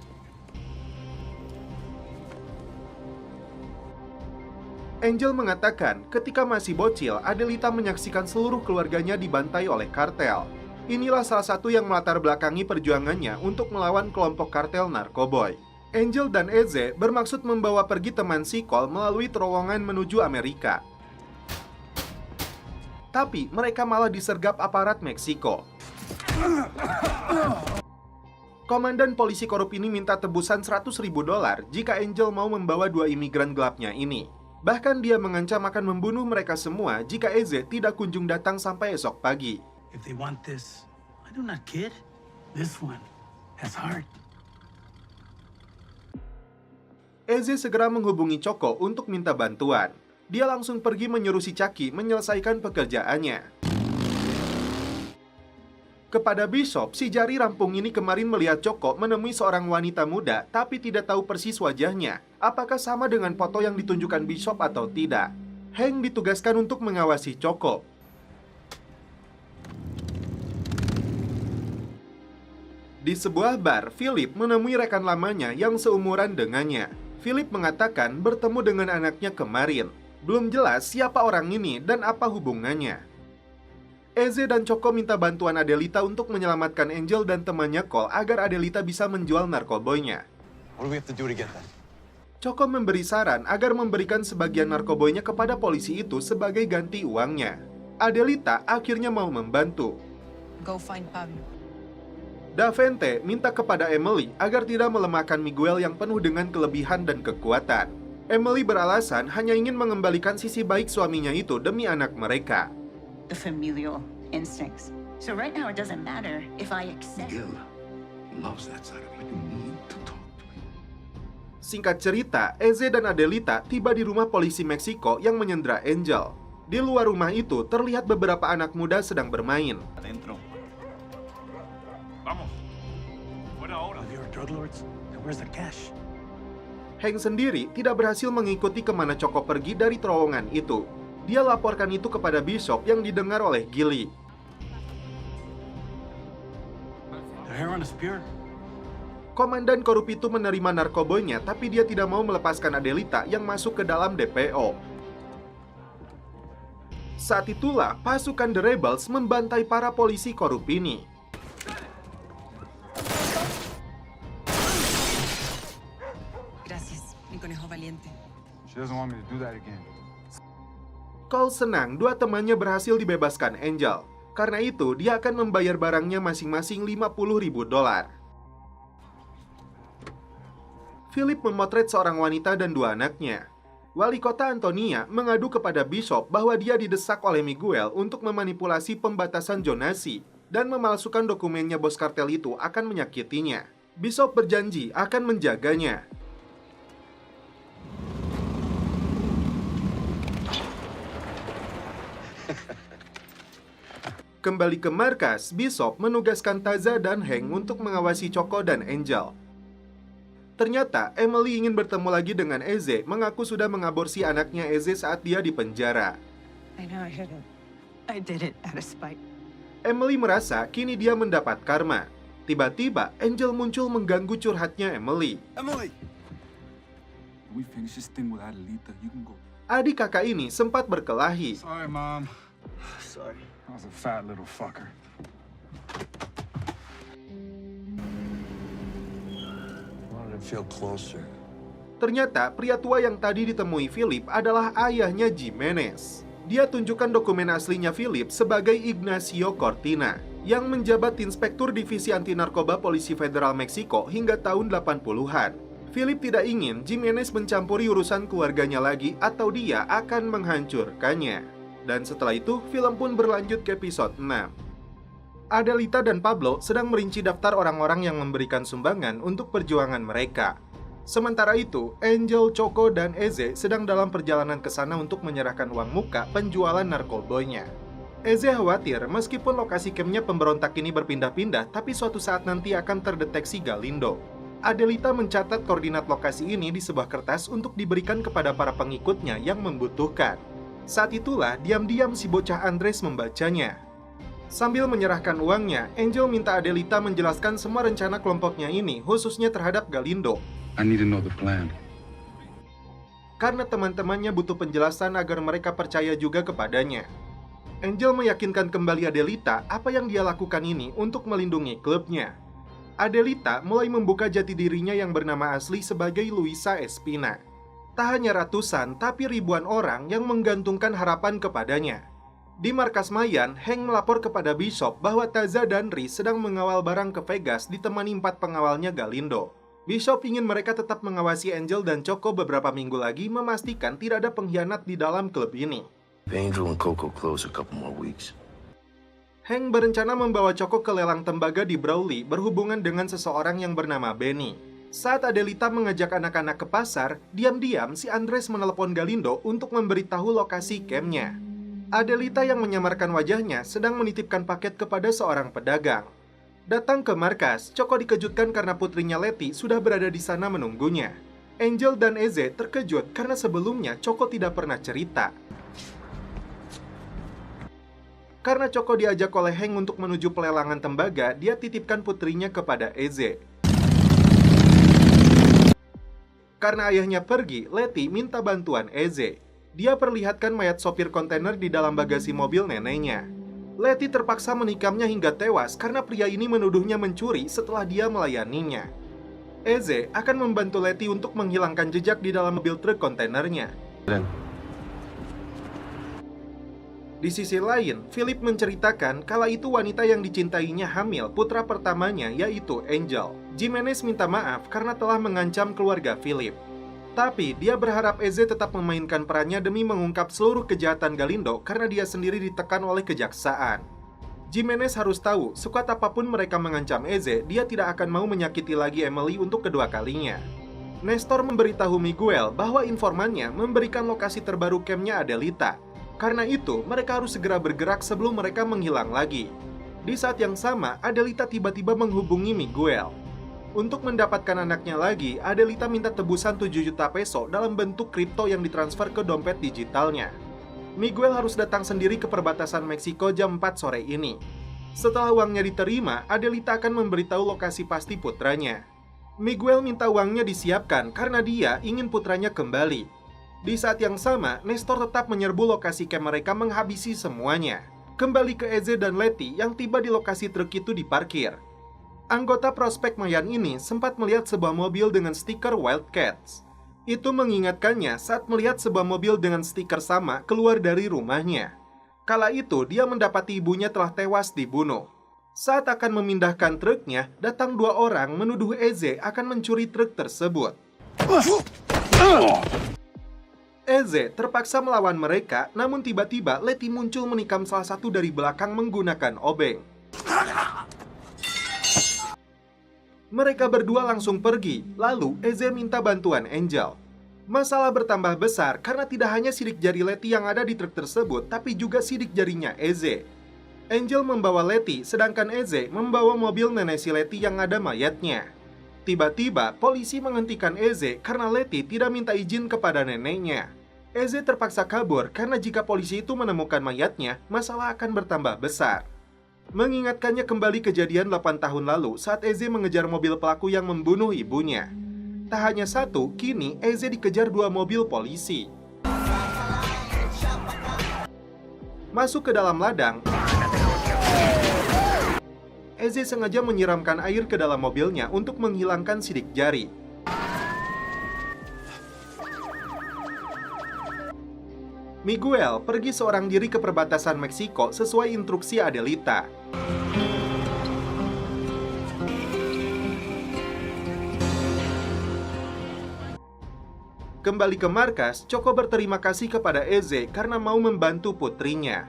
Angel mengatakan ketika masih bocil, Adelita menyaksikan seluruh keluarganya dibantai oleh kartel. Inilah salah satu yang melatar belakangi perjuangannya untuk melawan kelompok kartel narkoboy. Angel dan Eze bermaksud membawa pergi teman si Cole melalui terowongan menuju Amerika. Tapi mereka malah disergap aparat Meksiko. Komandan polisi korup ini minta tebusan $100.000 jika Angel mau membawa dua imigran gelapnya ini. Bahkan dia mengancam akan membunuh mereka semua jika Eze tidak kunjung datang sampai esok pagi. If they want this, I do not kid. This one has heart. Eze segera menghubungi Choco untuk minta bantuan. Dia langsung pergi menyuruh si Chucky menyelesaikan pekerjaannya. Kepada Bishop, si jari rampung ini kemarin melihat Choco menemui seorang wanita muda tapi tidak tahu persis wajahnya. Apakah sama dengan foto yang ditunjukkan Bishop atau tidak? Hank ditugaskan untuk mengawasi Choco. Di sebuah bar, Philip menemui rekan lamanya yang seumuran dengannya. Philip mengatakan bertemu dengan anaknya kemarin. Belum jelas siapa orang ini dan apa hubungannya. Eze dan Choco minta bantuan Adelita untuk menyelamatkan Angel dan temannya Cole agar Adelita bisa menjual narkoboynya. What do we have to do to get that? Choco memberi saran agar memberikan sebagian narkoboynya kepada polisi itu sebagai ganti uangnya. Adelita akhirnya mau membantu. Go find Pablo. Davente minta kepada Emily agar tidak melemahkan Miguel yang penuh dengan kelebihan dan kekuatan. Emily beralasan hanya ingin mengembalikan sisi baik suaminya itu demi anak mereka. The familial instincts. So right now it doesn't matter if I accept. Gil loves that side of me. You need to talk to him. Singkat cerita, Eze dan Adelita tiba di rumah polisi Meksiko yang menyandra Angel. Di luar rumah itu terlihat beberapa anak muda sedang bermain. Adentro. Vamos. Buena hora. You're drug lords. Then where's the cash? Hank sendiri tidak berhasil mengikuti kemana Choco pergi dari terowongan itu. Dia laporkan itu kepada Bishop yang didengar oleh Gilly. The hair on a spear? Komandan korup itu menerima narkoboynya, tapi dia tidak mau melepaskan Adelita yang masuk ke dalam DPO. Saat itulah pasukan The Rebels membantai para polisi korup ini. Gracias, mi conejo valiente. She doesn't want me to do that again. Cole senang dua temannya berhasil dibebaskan Angel. Karena itu, dia akan membayar barangnya masing-masing $50.000. Philip memotret seorang wanita dan dua anaknya. Wali kota Antonia mengadu kepada Bishop bahwa dia didesak oleh Miguel untuk memanipulasi pembatasan zonasi dan memalsukan dokumennya bos kartel itu akan menyakitinya. Bishop berjanji akan menjaganya. Kembali ke markas, Bishop menugaskan Taza dan Hank untuk mengawasi Choco dan Angel. Ternyata Emily ingin bertemu lagi dengan Eze, mengaku sudah mengaborsi anaknya Eze saat dia di penjara. I know I shouldn't. I did it out of spite. Emily merasa kini dia mendapat karma. Tiba-tiba Angel muncul mengganggu curhatnya Emily. Emily! We finish this thing with Adelita. You can go. Adik kakak ini sempat berkelahi. Sorry, Mom. Sorry. I was a fat little fucker. Wanted to feel closer. Ternyata pria tua yang tadi ditemui Philip adalah ayahnya Jimenez. Dia tunjukkan dokumen aslinya Philip sebagai Ignacio Cortina, yang menjabat Inspektur Divisi Anti Narkoba Polisi Federal Meksiko hingga tahun 80-an. Philip tidak ingin Jimenez mencampuri urusan keluarganya lagi atau dia akan menghancurkannya. Dan setelah itu, film pun berlanjut ke episode 6. Adelita dan Pablo sedang merinci daftar orang-orang yang memberikan sumbangan untuk perjuangan mereka. Sementara itu, Angel, Choco, dan Eze sedang dalam perjalanan ke sana untuk menyerahkan uang muka penjualan narkoboynya. Eze khawatir meskipun lokasi campnya pemberontak ini berpindah-pindah, tapi suatu saat nanti akan terdeteksi Galindo. Adelita mencatat koordinat lokasi ini di sebuah kertas untuk diberikan kepada para pengikutnya yang membutuhkan. Saat itulah, diam-diam si bocah Andres membacanya. Sambil menyerahkan uangnya, Angel minta Adelita menjelaskan semua rencana kelompoknya ini, khususnya terhadap Galindo. I need to know the plan. Karena teman-temannya butuh penjelasan agar mereka percaya juga kepadanya. Angel meyakinkan kembali Adelita apa yang dia lakukan ini untuk melindungi klubnya. Adelita mulai membuka jati dirinya yang bernama asli sebagai Luisa Espina. Tak hanya ratusan, tapi ribuan orang yang menggantungkan harapan kepadanya. Di markas Mayan, Hank melapor kepada Bishop bahwa Taza dan Riz sedang mengawal barang ke Vegas ditemani 4 pengawalnya Galindo. Bishop ingin mereka tetap mengawasi Angel dan Choco beberapa minggu lagi, memastikan tidak ada pengkhianat di dalam klub ini. Angel and Coco close a couple more weeks. Hank berencana membawa Choco ke lelang tembaga di Brawley berhubungan dengan seseorang yang bernama Benny. Saat Adelita mengajak anak-anak ke pasar, diam-diam si Andres menelepon Galindo untuk memberitahu lokasi campnya. Adelita yang menyamarkan wajahnya sedang menitipkan paket kepada seorang pedagang. Datang ke markas, Choco dikejutkan karena putrinya Letty sudah berada di sana menunggunya. Angel dan Eze terkejut karena sebelumnya Choco tidak pernah cerita. Karena Choco diajak oleh Hank untuk menuju pelelangan tembaga, dia titipkan putrinya kepada Eze. Karena ayahnya pergi, Letty minta bantuan Eze. Dia perlihatkan mayat sopir kontainer di dalam bagasi mobil neneknya. Letty terpaksa menikamnya hingga tewas karena pria ini menuduhnya mencuri setelah dia melayaninya. Eze akan membantu Letty untuk menghilangkan jejak di dalam mobil truk kontainernya. Di sisi lain, Philip menceritakan kala itu wanita yang dicintainya hamil putra pertamanya yaitu Angel. Jimenez minta maaf karena telah mengancam keluarga Philip. Tapi dia berharap Eze tetap memainkan perannya demi mengungkap seluruh kejahatan Galindo karena dia sendiri ditekan oleh kejaksaan. Jimenez harus tahu, sekuat apapun mereka mengancam Eze, dia tidak akan mau menyakiti lagi Emily untuk kedua kalinya. Nestor memberitahu Miguel bahwa informannya memberikan lokasi terbaru campnya Adelita. Karena itu, mereka harus segera bergerak sebelum mereka menghilang lagi. Di saat yang sama, Adelita tiba-tiba menghubungi Miguel. Untuk mendapatkan anaknya lagi, Adelita minta tebusan 7 juta peso dalam bentuk kripto yang ditransfer ke dompet digitalnya. Miguel harus datang sendiri ke perbatasan Meksiko jam 4 sore ini. Setelah uangnya diterima, Adelita akan memberitahu lokasi pasti putranya. Miguel minta uangnya disiapkan karena dia ingin putranya kembali. Di saat yang sama, Nestor tetap menyerbu lokasi camp mereka menghabisi semuanya. Kembali ke Eze dan Letty yang tiba di lokasi truk itu diparkir. Anggota prospek Mayan ini sempat melihat sebuah mobil dengan stiker Wildcats. Itu mengingatkannya saat melihat sebuah mobil dengan stiker sama keluar dari rumahnya. Kala itu, dia mendapati ibunya telah tewas dibunuh. Saat akan memindahkan truknya, datang 2 orang menuduh Eze akan mencuri truk tersebut. Eze terpaksa melawan mereka, namun tiba-tiba Letty muncul menikam salah satu dari belakang menggunakan obeng. Mereka berdua langsung pergi, lalu Eze minta bantuan Angel. Masalah bertambah besar karena tidak hanya sidik jari Letty yang ada di truk tersebut, tapi juga sidik jarinya Eze. Angel membawa Letty, sedangkan Eze membawa mobil nenek si Letty yang ada mayatnya. Tiba-tiba, polisi menghentikan Eze karena Letty tidak minta izin kepada neneknya. Eze terpaksa kabur karena jika polisi itu menemukan mayatnya, masalah akan bertambah besar. Mengingatkannya kembali kejadian 8 tahun lalu saat Eze mengejar mobil pelaku yang membunuh ibunya. Tak hanya satu, kini Eze dikejar 2 mobil polisi. Masuk ke dalam ladang, Eze sengaja menyiramkan air ke dalam mobilnya untuk menghilangkan sidik jari. Miguel pergi seorang diri ke perbatasan Meksiko sesuai instruksi Adelita. Kembali ke markas, Choco berterima kasih kepada Eze karena mau membantu putrinya.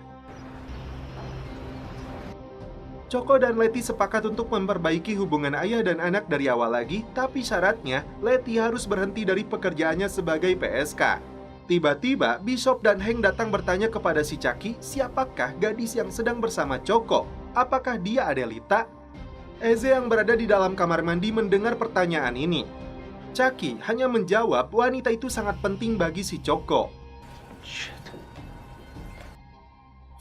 Choco dan Letty sepakat untuk memperbaiki hubungan ayah dan anak dari awal lagi, tapi syaratnya Letty harus berhenti dari pekerjaannya sebagai PSK. Tiba-tiba, Bishop dan Hank datang bertanya kepada si Chucky, siapakah gadis yang sedang bersama Choco? Apakah dia Adelita? Eze yang berada di dalam kamar mandi mendengar pertanyaan ini. Chucky hanya menjawab wanita itu sangat penting bagi si Choco.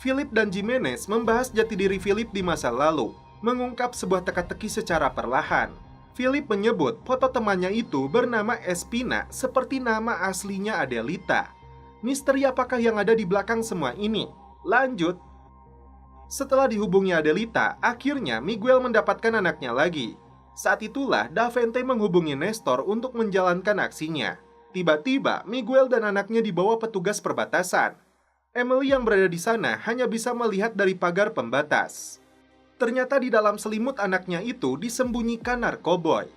Philip dan Jimenez membahas jati diri Philip di masa lalu, mengungkap sebuah teka-teki secara perlahan. Philip menyebut foto temannya itu bernama Espina seperti nama aslinya Adelita. Misteri apakah yang ada di belakang semua ini? Lanjut. Setelah dihubungi Adelita, akhirnya Miguel mendapatkan anaknya lagi. Saat itulah Davente menghubungi Nestor untuk menjalankan aksinya. Tiba-tiba Miguel dan anaknya dibawa petugas perbatasan. Emily yang berada di sana hanya bisa melihat dari pagar pembatas. Ternyata di dalam selimut anaknya itu disembunyikan narkoboy.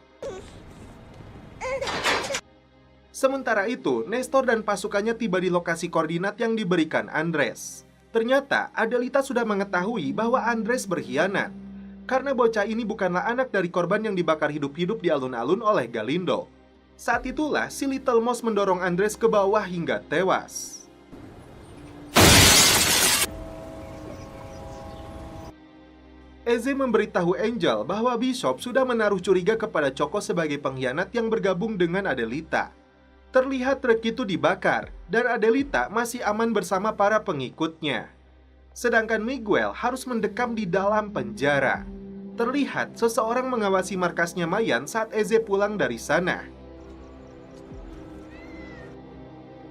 Sementara itu, Nestor dan pasukannya tiba di lokasi koordinat yang diberikan Andres. Ternyata Adelita sudah mengetahui bahwa Andres berkhianat. Karena bocah ini bukanlah anak dari korban yang dibakar hidup-hidup di alun-alun oleh Galindo. Saat itulah si Little Mouse mendorong Andres ke bawah hingga tewas. Eze memberitahu Angel bahwa Bishop sudah menaruh curiga kepada Choco sebagai pengkhianat yang bergabung dengan Adelita. Terlihat truk itu dibakar, dan Adelita masih aman bersama para pengikutnya. Sedangkan Miguel harus mendekam di dalam penjara. Terlihat seseorang mengawasi markasnya Mayan saat Eze pulang dari sana.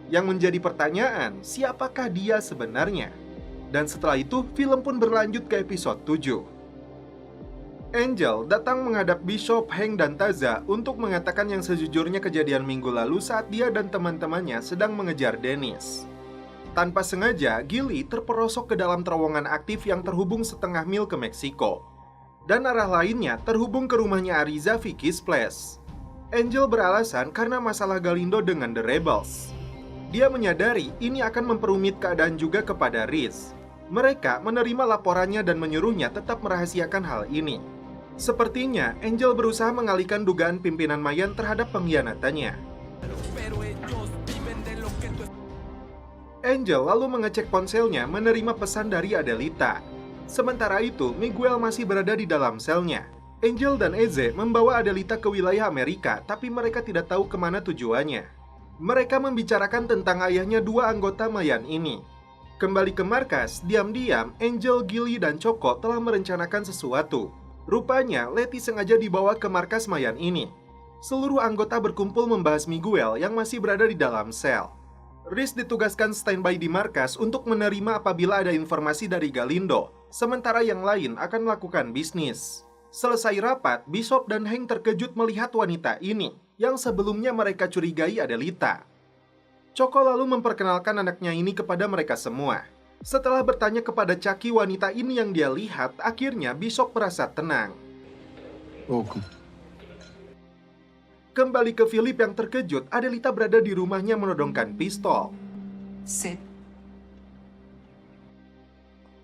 Yang menjadi pertanyaan, siapakah dia sebenarnya? Dan setelah itu, film pun berlanjut ke episode 7. Angel datang menghadap Bishop, Hank, dan Taza untuk mengatakan yang sejujurnya kejadian minggu lalu saat dia dan teman-temannya sedang mengejar Dennis. Tanpa sengaja, Gilly terperosok ke dalam terowongan aktif yang terhubung setengah mil ke Meksiko. Dan arah lainnya terhubung ke rumahnya Ariza, Vicky's Place. Angel beralasan karena masalah Galindo dengan The Rebels. Dia menyadari ini akan memperumit keadaan juga kepada Riz. Mereka menerima laporannya dan menyuruhnya tetap merahasiakan hal ini. Sepertinya Angel berusaha mengalihkan dugaan pimpinan Mayan terhadap pengkhianatannya. Angel lalu mengecek ponselnya menerima pesan dari Adelita. Sementara itu, Miguel masih berada di dalam selnya. Angel dan Eze membawa Adelita ke wilayah Amerika, tapi mereka tidak tahu kemana tujuannya. Mereka membicarakan tentang ayahnya dua anggota Mayan ini. Kembali ke markas, diam-diam Angel, Gilly, dan Choco telah merencanakan sesuatu. Rupanya, Letty sengaja dibawa ke markas Mayan ini. Seluruh anggota berkumpul membahas Miguel yang masih berada di dalam sel. Riz ditugaskan standby di markas untuk menerima apabila ada informasi dari Galindo, sementara yang lain akan melakukan bisnis. Selesai rapat, Bishop dan Hank terkejut melihat wanita ini, yang sebelumnya mereka curigai Adelita. Choco lalu memperkenalkan anaknya ini kepada mereka semua. Setelah bertanya kepada Chucky wanita ini yang dia lihat, akhirnya Bishop merasa tenang. Welcome. Kembali ke Philip yang terkejut, Adelita berada di rumahnya menodongkan pistol. Sid.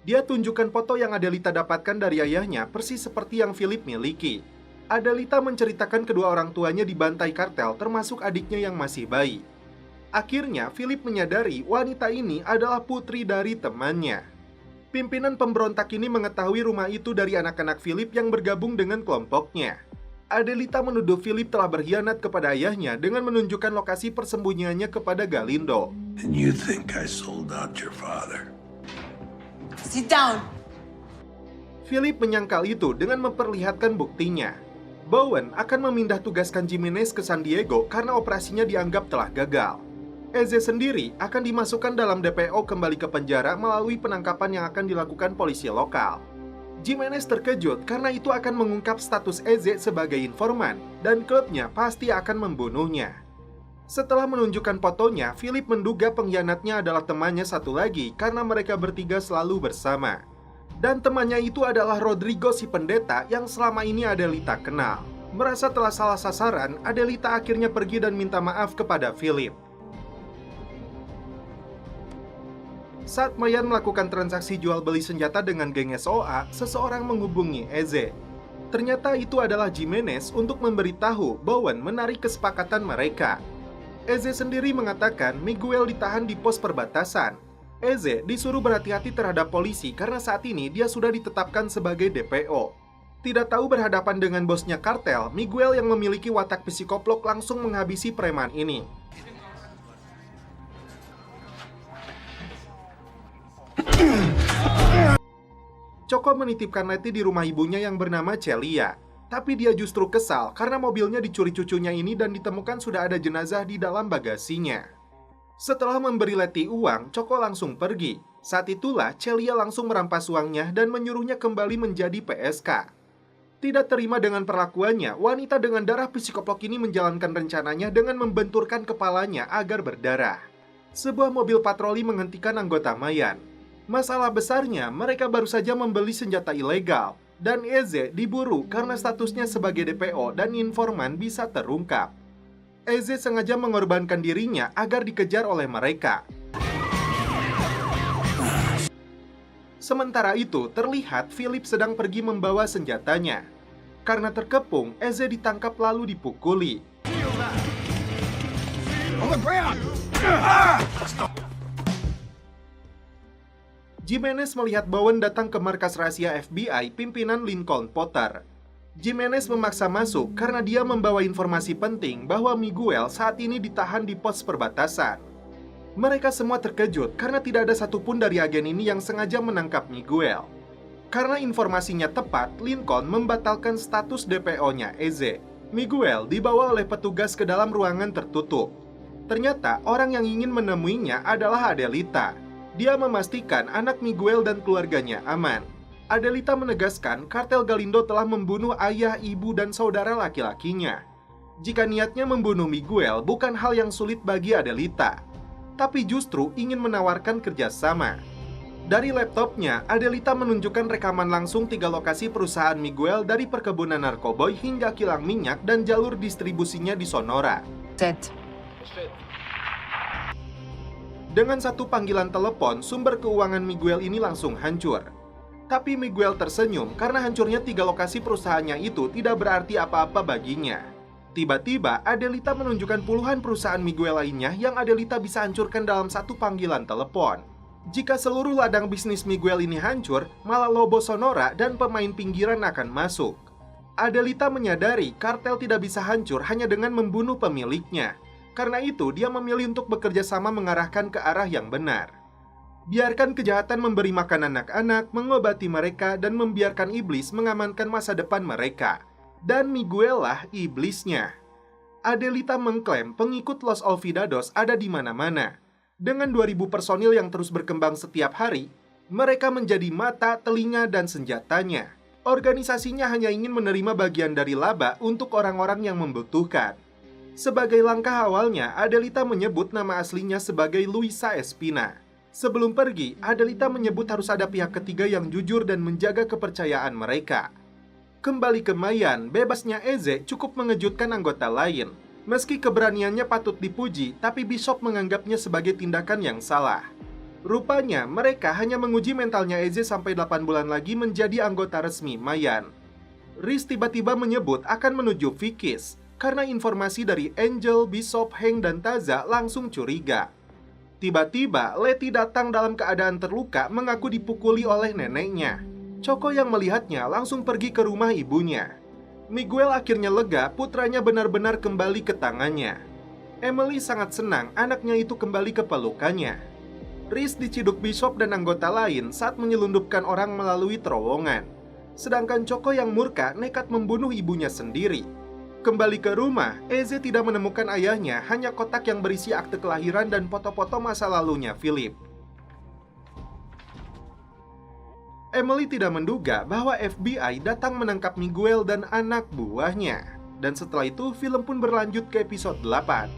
Dia tunjukkan foto yang Adelita dapatkan dari ayahnya, persis seperti yang Philip miliki. Adelita menceritakan kedua orang tuanya dibantai kartel, termasuk adiknya yang masih bayi. Akhirnya, Philip menyadari wanita ini adalah putri dari temannya. Pimpinan pemberontak ini mengetahui rumah itu dari anak-anak Philip yang bergabung dengan kelompoknya. Adelita menuduh Philip telah berkhianat kepada ayahnya dengan menunjukkan lokasi persembunyiannya kepada Galindo. And you think I sold out your father? Sit down. Philip menyangkal itu dengan memperlihatkan buktinya. Bowen akan memindah tugaskan Jimenez ke San Diego karena operasinya dianggap telah gagal. Eze sendiri akan dimasukkan dalam DPO kembali ke penjara melalui penangkapan yang akan dilakukan polisi lokal. Jimenez terkejut karena itu akan mengungkap status Eze sebagai informan dan klubnya pasti akan membunuhnya. Setelah menunjukkan fotonya, Philip menduga pengkhianatnya adalah temannya satu lagi karena mereka bertiga selalu bersama. Dan temannya itu adalah Rodrigo si pendeta yang selama ini Adelita kenal. Merasa telah salah sasaran, Adelita akhirnya pergi dan minta maaf kepada Philip. Saat Mayan melakukan transaksi jual beli senjata dengan geng SOA, seseorang menghubungi Eze. Ternyata itu adalah Jimenez untuk memberitahu Bowen menarik kesepakatan mereka. Eze sendiri mengatakan Miguel ditahan di pos perbatasan. Eze disuruh berhati-hati terhadap polisi karena saat ini dia sudah ditetapkan sebagai DPO. Tidak tahu berhadapan dengan bosnya kartel, Miguel yang memiliki watak psikoplok langsung menghabisi preman ini. Choco menitipkan Letty di rumah ibunya yang bernama Celia. Tapi dia justru kesal karena mobilnya dicuri cucunya ini dan ditemukan sudah ada jenazah di dalam bagasinya. Setelah memberi Letty uang, Choco langsung pergi. Saat itulah Celia langsung merampas uangnya dan menyuruhnya kembali menjadi PSK. Tidak terima dengan perlakuannya, wanita dengan darah psikoplok ini menjalankan rencananya dengan membenturkan kepalanya agar berdarah. Sebuah mobil patroli menghentikan anggota Mayan. Masalah besarnya, mereka baru saja membeli senjata ilegal, dan Eze diburu karena statusnya sebagai DPO dan informan bisa terungkap. Eze sengaja mengorbankan dirinya agar dikejar oleh mereka. Sementara itu, terlihat Philip sedang pergi membawa senjatanya. Karena terkepung, Eze ditangkap lalu dipukuli. Jimenez melihat Bowen datang ke markas rahasia FBI pimpinan Lincoln Potter. Jimenez memaksa masuk karena dia membawa informasi penting bahwa Miguel saat ini ditahan di pos perbatasan. Mereka semua terkejut karena tidak ada satupun dari agen ini yang sengaja menangkap Miguel. Karena informasinya tepat, Lincoln membatalkan status DPO-nya Eze. Miguel dibawa oleh petugas ke dalam ruangan tertutup. Ternyata orang yang ingin menemuinya adalah Adelita. Dia memastikan anak Miguel dan keluarganya aman. Adelita menegaskan kartel Galindo telah membunuh ayah, ibu, dan saudara laki-lakinya. Jika niatnya membunuh Miguel bukan hal yang sulit bagi Adelita, tapi justru ingin menawarkan kerjasama. Dari laptopnya, Adelita menunjukkan rekaman langsung 3 lokasi perusahaan Miguel dari perkebunan narkoboy hingga kilang minyak dan jalur distribusinya di Sonora. Set. Dengan satu panggilan telepon, sumber keuangan Miguel ini langsung hancur. Tapi Miguel tersenyum karena hancurnya 3 lokasi perusahaannya itu tidak berarti apa-apa baginya. Tiba-tiba, Adelita menunjukkan puluhan perusahaan Miguel lainnya yang Adelita bisa hancurkan dalam satu panggilan telepon. Jika seluruh ladang bisnis Miguel ini hancur, malah Lobo Sonora dan pemain pinggiran akan masuk. Adelita menyadari kartel tidak bisa hancur hanya dengan membunuh pemiliknya. Karena itu, dia memilih untuk bekerja sama mengarahkan ke arah yang benar. Biarkan kejahatan memberi makan anak-anak, mengobati mereka, dan membiarkan iblis mengamankan masa depan mereka. Dan Miguel lah iblisnya. Adelita mengklaim pengikut Los Olvidados ada di mana-mana. Dengan 2.000 personil yang terus berkembang setiap hari, mereka menjadi mata, telinga, dan senjatanya. Organisasinya hanya ingin menerima bagian dari laba untuk orang-orang yang membutuhkan. Sebagai langkah awalnya, Adelita menyebut nama aslinya sebagai Luisa Espina. Sebelum pergi, Adelita menyebut harus ada pihak ketiga yang jujur dan menjaga kepercayaan mereka. Kembali ke Mayan, bebasnya Eze cukup mengejutkan anggota lain. Meski keberaniannya patut dipuji, tapi Bishop menganggapnya sebagai tindakan yang salah. Rupanya, mereka hanya menguji mentalnya Eze sampai 8 bulan lagi menjadi anggota resmi Mayan. Riz tiba-tiba menyebut akan menuju Vikis, karena informasi dari Angel, Bishop, Hank, dan Taza langsung curiga. Tiba-tiba, Letty datang dalam keadaan terluka mengaku dipukuli oleh neneknya. Choco yang melihatnya langsung pergi ke rumah ibunya. Miguel akhirnya lega, putranya benar-benar kembali ke tangannya. Emily sangat senang anaknya itu kembali ke pelukannya. Riz diciduk Bishop dan anggota lain saat menyelundupkan orang melalui terowongan. Sedangkan Choco yang murka nekat membunuh ibunya sendiri. Kembali ke rumah, Eze tidak menemukan ayahnya, hanya kotak yang berisi akte kelahiran dan foto-foto masa lalunya Philip. Emily tidak menduga bahwa FBI datang menangkap Miguel dan anak buahnya. Dan setelah itu, film pun berlanjut ke episode 8.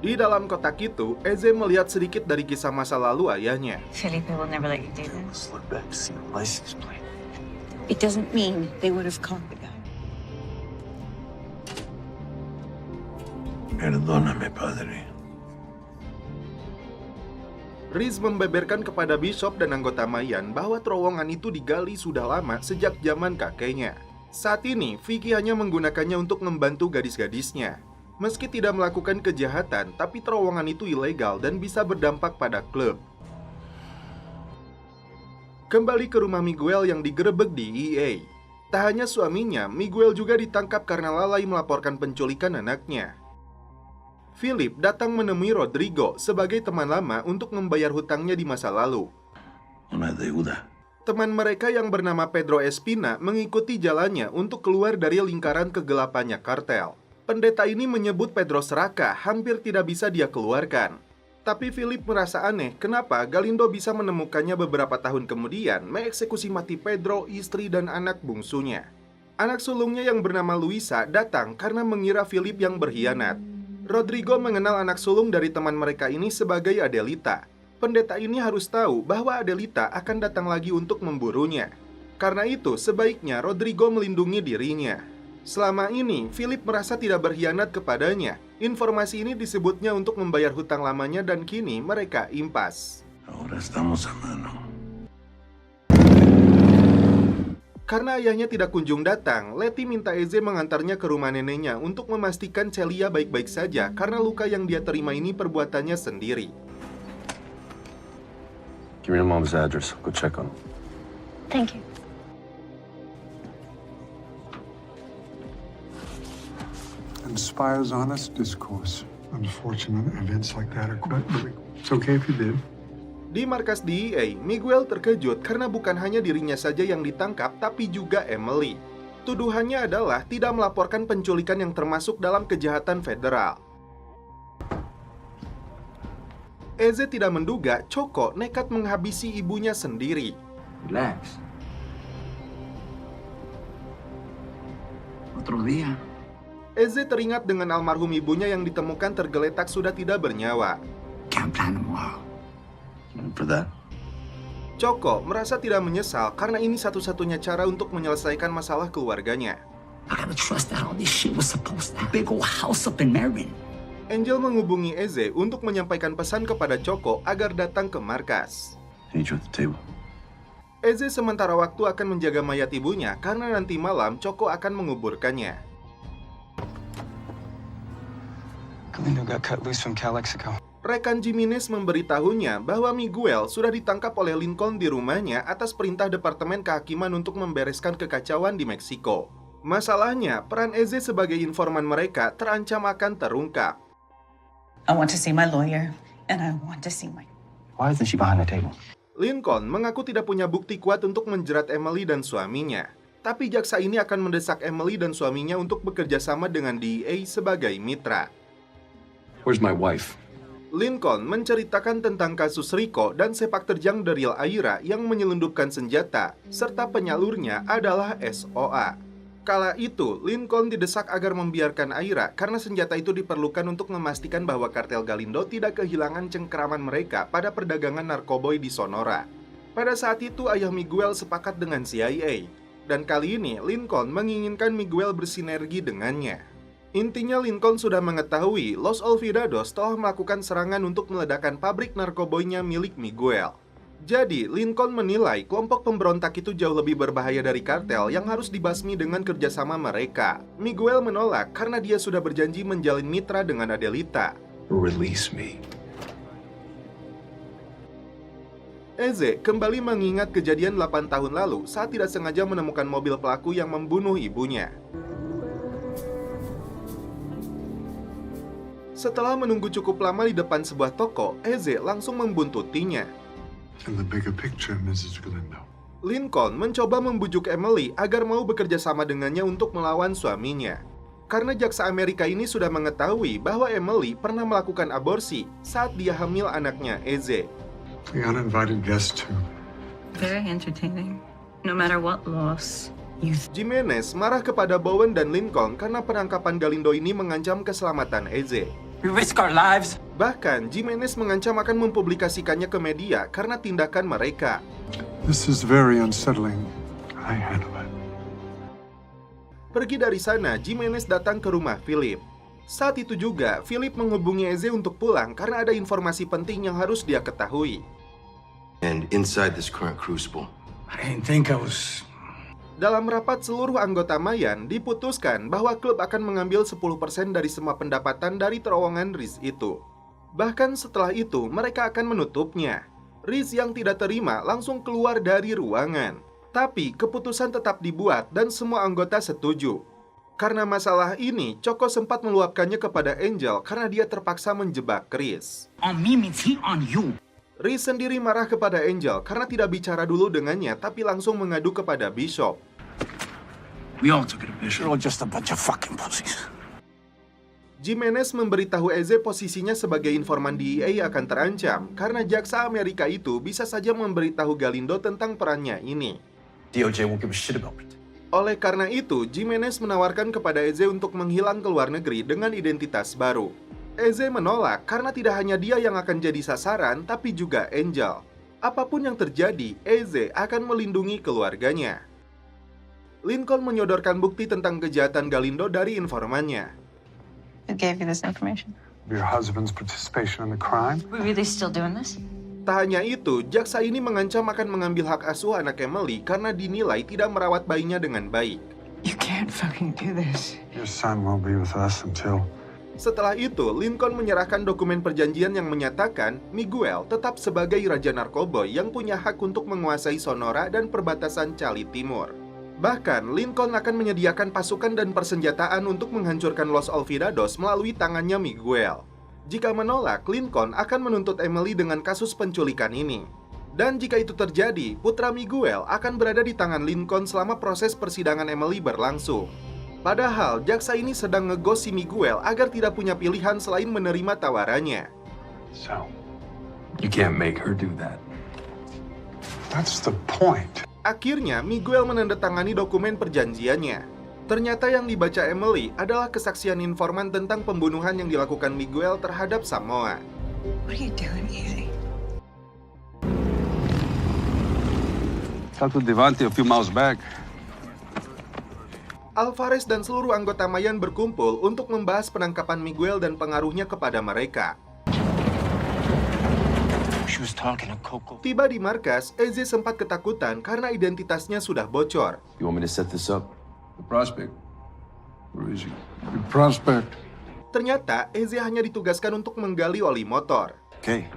Di dalam kotak itu, Eze melihat sedikit dari kisah masa lalu ayahnya. Felipe will never let you do this. Let's look back to see the license plate. It doesn't mean they would have caught the guy. Perdóname, padre. Riz membeberkan kepada Bishop dan anggota Mayan bahwa terowongan itu digali sudah lama sejak zaman kakeknya. Saat ini, Vicky hanya menggunakannya untuk membantu gadis-gadisnya. Meski tidak melakukan kejahatan, tapi terowongan itu ilegal dan bisa berdampak pada klub. Kembali ke rumah Miguel yang digerebek di EA. Tak hanya suaminya, Miguel juga ditangkap karena lalai melaporkan penculikan anaknya. Philip datang menemui Rodrigo sebagai teman lama untuk membayar hutangnya di masa lalu. Una deuda. Teman mereka yang bernama Pedro Espina mengikuti jalannya untuk keluar dari lingkaran kegelapannya kartel. Pendeta ini menyebut Pedro serakah, hampir tidak bisa dia keluarkan. Tapi Philip merasa aneh kenapa Galindo bisa menemukannya beberapa tahun kemudian mengeksekusi mati Pedro, istri, dan anak bungsunya. Anak sulungnya yang bernama Luisa datang karena mengira Philip yang berkhianat. Rodrigo mengenal anak sulung dari teman mereka ini sebagai Adelita. Pendeta ini harus tahu bahwa Adelita akan datang lagi untuk memburunya. Karena itu, sebaiknya Rodrigo melindungi dirinya. Selama ini, Philip merasa tidak berkhianat kepadanya. Informasi ini disebutnya untuk membayar hutang lamanya dan kini mereka impas. Ahora estamos a mano. Karena ayahnya tidak kunjung datang, Letty minta Eze mengantarnya ke rumah neneknya untuk memastikan Celia baik-baik saja karena luka yang dia terima ini perbuatannya sendiri. Give me your mom's address. Go check on her. Thank you. Inspires honest discourse. Unfortunate events like that are quite big. It's okay if you did. Di markas DEA, Miguel terkejut karena bukan hanya dirinya saja yang ditangkap, tapi juga Emily. Tuduhannya adalah tidak melaporkan penculikan yang termasuk dalam kejahatan federal. Eze tidak menduga Choco nekat menghabisi ibunya sendiri. Relax. Otro día. Eze teringat dengan almarhum ibunya yang ditemukan tergeletak sudah tidak bernyawa. Can't plan tomorrow. For that? Choco merasa tidak menyesal karena ini satu-satunya cara untuk menyelesaikan masalah keluarganya. I gotta trust that all this shit was supposed to big old house up in Maryland. Angel menghubungi Eze untuk menyampaikan pesan kepada Choco agar datang ke markas. I need you at the table. Eze sementara waktu akan menjaga mayat ibunya karena nanti malam Choco akan menguburkannya. Galindo got cut loose from Calexico. Rekan Jimenez memberitahunya bahwa Miguel sudah ditangkap oleh Lincoln di rumahnya atas perintah Departemen Kehakiman untuk membereskan kekacauan di Meksiko. Masalahnya, peran Eze sebagai informan mereka terancam akan terungkap. I want to see my lawyer, and I want to see my... Why isn't she behind the table? Lincoln mengaku tidak punya bukti kuat untuk menjerat Emily dan suaminya. Tapi jaksa ini akan mendesak Emily dan suaminya untuk bekerja sama dengan DEA sebagai mitra. Where's my wife? Lincoln menceritakan tentang kasus Rico dan sepak terjang Daryl Aira yang menyelundupkan senjata, serta penyalurnya adalah SOA. Kala itu, Lincoln didesak agar membiarkan Aira karena senjata itu diperlukan untuk memastikan bahwa kartel Galindo tidak kehilangan cengkeraman mereka pada perdagangan narkoboy di Sonora. Pada saat itu, ayah Miguel sepakat dengan CIA, dan kali ini Lincoln menginginkan Miguel bersinergi dengannya. Intinya Lincoln sudah mengetahui Los Olvidados telah melakukan serangan untuk meledakkan pabrik narkoboynya milik Miguel. Jadi, Lincoln menilai kelompok pemberontak itu jauh lebih berbahaya dari kartel yang harus dibasmi dengan kerjasama mereka. Miguel menolak karena dia sudah berjanji menjalin mitra dengan Adelita. Release me. Eze kembali mengingat kejadian 8 tahun lalu saat tidak sengaja menemukan mobil pelaku yang membunuh ibunya. Setelah menunggu cukup lama di depan sebuah toko, Eze langsung membuntutinya. In the bigger picture, Mrs. Galindo. Lincoln mencoba membujuk Emily agar mau bekerja sama dengannya untuk melawan suaminya. Karena jaksa Amerika ini sudah mengetahui bahwa Emily pernah melakukan aborsi saat dia hamil anaknya Eze. The uninvited guest too. Very entertaining. No matter what loss. Jimenez marah kepada Bowen dan Lincoln karena penangkapan Galindo ini mengancam keselamatan Eze. We risk our lives. Bahkan, Jimenez mengancam akan mempublikasikannya ke media karena tindakan mereka. This is very unsettling. I handle it. Pergi dari sana, Jimenez datang ke rumah Philip. Saat itu juga, Philip menghubungi Eze untuk pulang karena ada informasi penting yang harus dia ketahui. And inside this current crucible. I didn't think I was... Dalam rapat seluruh anggota Mayan, diputuskan bahwa klub akan mengambil 10% dari semua pendapatan dari terowongan Riz itu. Bahkan setelah itu, mereka akan menutupnya. Riz yang tidak terima langsung keluar dari ruangan. Tapi keputusan tetap dibuat dan semua anggota setuju. Karena masalah ini, Choco sempat meluapkannya kepada Angel karena dia terpaksa menjebak Riz. On me means he on you. Riz sendiri marah kepada Angel karena tidak bicara dulu dengannya tapi langsung mengadu kepada Bishop. We all took it a bit. You're all just a bunch of fucking pussies. Jimenez memberitahu Eze posisinya sebagai informan DEA akan terancam karena jaksa Amerika itu bisa saja memberitahu Galindo tentang perannya ini. DOJ won't give a shit about it. Oleh karena itu, Jimenez menawarkan kepada Eze untuk menghilang ke luar negeri dengan identitas baru. Eze menolak karena tidak hanya dia yang akan jadi sasaran, tapi juga Angel. Apapun yang terjadi, Eze akan melindungi keluarganya. Lincoln menyodorkan bukti tentang kejahatan Galindo dari informannya. Who gave you this information? Your husband's participation in the crime? We really still doing this? Tak hanya itu, jaksa ini mengancam akan mengambil hak asuh anak Emily karena dinilai tidak merawat bayinya dengan baik. You can't fucking do this. Your son won't be with us until... Setelah itu, Lincoln menyerahkan dokumen perjanjian yang menyatakan Miguel tetap sebagai raja narkoboy yang punya hak untuk menguasai Sonora dan perbatasan Cali Timur. Bahkan, Lincoln akan menyediakan pasukan dan persenjataan untuk menghancurkan Los Olvidados melalui tangannya Miguel. Jika menolak, Lincoln akan menuntut Emily dengan kasus penculikan ini. Dan jika itu terjadi, putra Miguel akan berada di tangan Lincoln selama proses persidangan Emily berlangsung. Padahal, jaksa ini sedang ngegos si Miguel agar tidak punya pilihan selain menerima tawarannya. So, You can't make her do that. That's the point. Akhirnya, Miguel menandatangani dokumen perjanjiannya. Ternyata yang dibaca Emily adalah kesaksian informan tentang pembunuhan yang dilakukan Miguel terhadap Samoa. What are you doing, Easy? Talked with Devante a few miles back. Alvarez dan seluruh anggota Mayan berkumpul untuk membahas penangkapan Miguel dan pengaruhnya kepada mereka. She was talking to Coco. Tiba di markas, Eze sempat ketakutan karena identitasnya sudah bocor. You want me to set this up? The prospect. Where is he? The prospect. Ternyata, Eze hanya ditugaskan untuk menggali oli motor. Okay.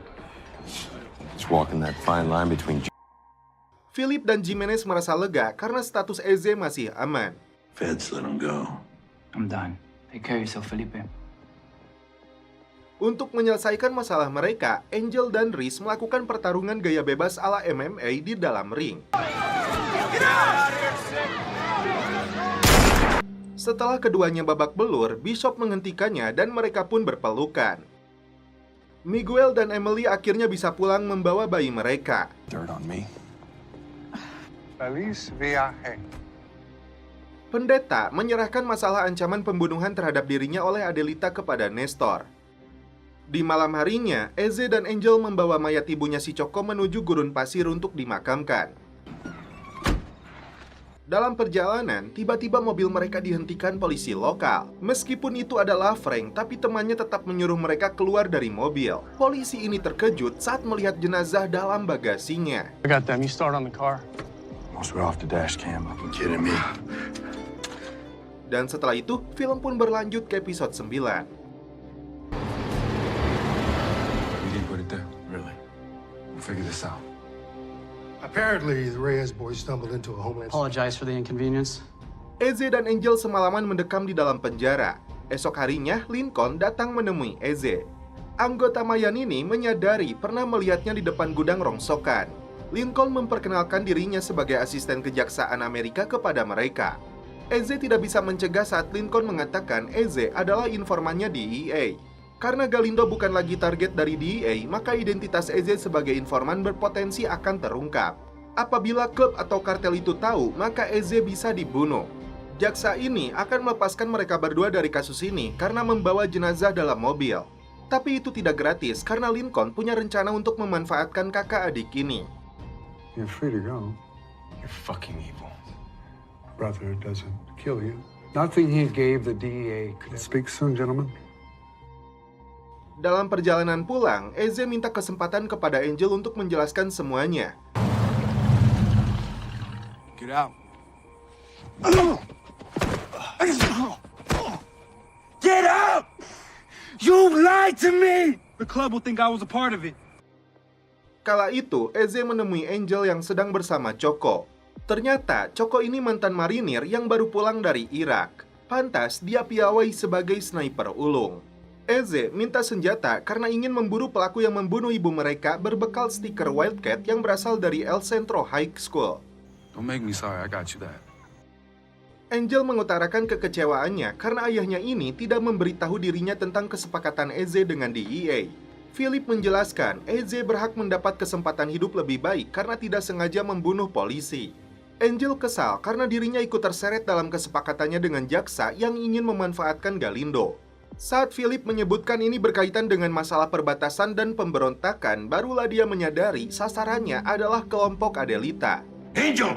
Just walking that fine line between Philip dan Jimenez merasa lega karena status Eze masih aman. Feds let him go. I'm done. Take care of yourself, Felipe. Untuk menyelesaikan masalah mereka, Angel dan Reese melakukan pertarungan gaya bebas ala MMA di dalam ring. Setelah keduanya babak belur, Bishop menghentikannya dan mereka pun berpelukan. Miguel dan Emily akhirnya bisa pulang membawa bayi mereka. Dirt on me. Feliz viaje. Pendeta menyerahkan masalah ancaman pembunuhan terhadap dirinya oleh Adelita kepada Nestor. Di malam harinya, Eze dan Angel membawa mayat ibunya si Choco menuju gurun pasir untuk dimakamkan. Dalam perjalanan, tiba-tiba mobil mereka dihentikan polisi lokal. Meskipun itu adalah Frank, tapi temannya tetap menyuruh mereka keluar dari mobil. Polisi ini terkejut saat melihat jenazah dalam bagasinya. I got them. You start on the car. Once we're off the dash cam. You kidding me? Dan setelah itu, film pun berlanjut ke episode 9. We didn't put it there. Really? We'll figure this out. Apparently, the Reyes boys stumbled into a homeland. Apologize for the inconvenience. Eze dan Angel semalaman mendekam di dalam penjara. Esok harinya, Lincoln datang menemui Eze. Anggota Mayan ini menyadari pernah melihatnya di depan gudang rongsokan. Lincoln memperkenalkan dirinya sebagai asisten kejaksaan Amerika kepada mereka. Eze tidak bisa mencegah saat Lincoln mengatakan Eze adalah informannya DEA. Karena Galindo bukan lagi target dari DEA, maka identitas Eze sebagai informan berpotensi akan terungkap. Apabila klub atau kartel itu tahu, maka Eze bisa dibunuh. Jaksa ini akan melepaskan mereka berdua dari kasus ini karena membawa jenazah dalam mobil. Tapi itu tidak gratis karena Lincoln punya rencana untuk memanfaatkan kakak adik ini. You're free to go. You're fucking evil. Brother doesn't kill you. Nothing he gave the DEA could speak soon, gentlemen. Dalam perjalanan pulang, Eze minta kesempatan kepada Angel untuk menjelaskan semuanya. Get out. Get out! You lied to me! The club will think I was a part of it. Kala itu, Eze menemui Angel yang sedang bersama Choco. Ternyata, Choco ini mantan marinir yang baru pulang dari Irak. Pantas, dia piawai sebagai sniper ulung. Eze minta senjata karena ingin memburu pelaku yang membunuh ibu mereka berbekal stiker Wildcat yang berasal dari El Centro High School. Don't make me sorry, I got you that. Angel mengutarakan kekecewaannya karena ayahnya ini tidak memberitahu dirinya tentang kesepakatan Eze dengan DEA. Philip menjelaskan Eze berhak mendapat kesempatan hidup lebih baik karena tidak sengaja membunuh polisi. Angel kesal karena dirinya ikut terseret dalam kesepakatannya dengan jaksa yang ingin memanfaatkan Galindo. Saat Philip menyebutkan ini berkaitan dengan masalah perbatasan dan pemberontakan, barulah dia menyadari sasarannya adalah kelompok Adelita. Angel!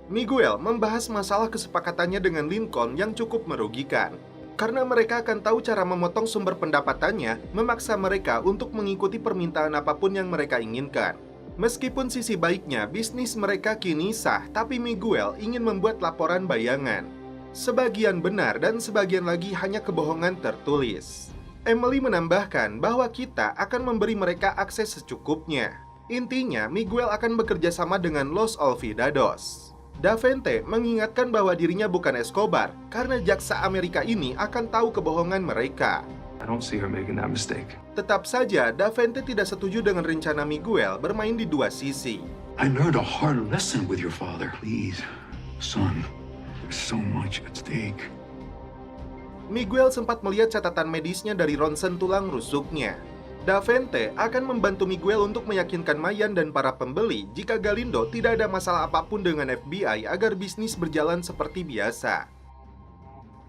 Miguel membahas masalah kesepakatannya dengan Lincoln yang cukup merugikan. Karena mereka akan tahu cara memotong sumber pendapatannya, memaksa mereka untuk mengikuti permintaan apapun yang mereka inginkan. Meskipun sisi baiknya, bisnis mereka kini sah, tapi Miguel ingin membuat laporan bayangan. Sebagian benar dan sebagian lagi hanya kebohongan tertulis. Emily menambahkan bahwa kita akan memberi mereka akses secukupnya. Intinya, Miguel akan bekerja sama dengan Los Olvidados. Davente mengingatkan bahwa dirinya bukan Escobar, karena jaksa Amerika ini akan tahu kebohongan mereka. I don't see her making that mistake. Tetap saja, Davente tidak setuju dengan rencana Miguel bermain di dua sisi. I learned a hard lesson with your father. Please, son, there's so much at stake. Miguel sempat melihat catatan medisnya dari ronsen tulang rusuknya. Davente akan membantu Miguel untuk meyakinkan Mayan dan para pembeli jika Galindo tidak ada masalah apapun dengan FBI agar bisnis berjalan seperti biasa.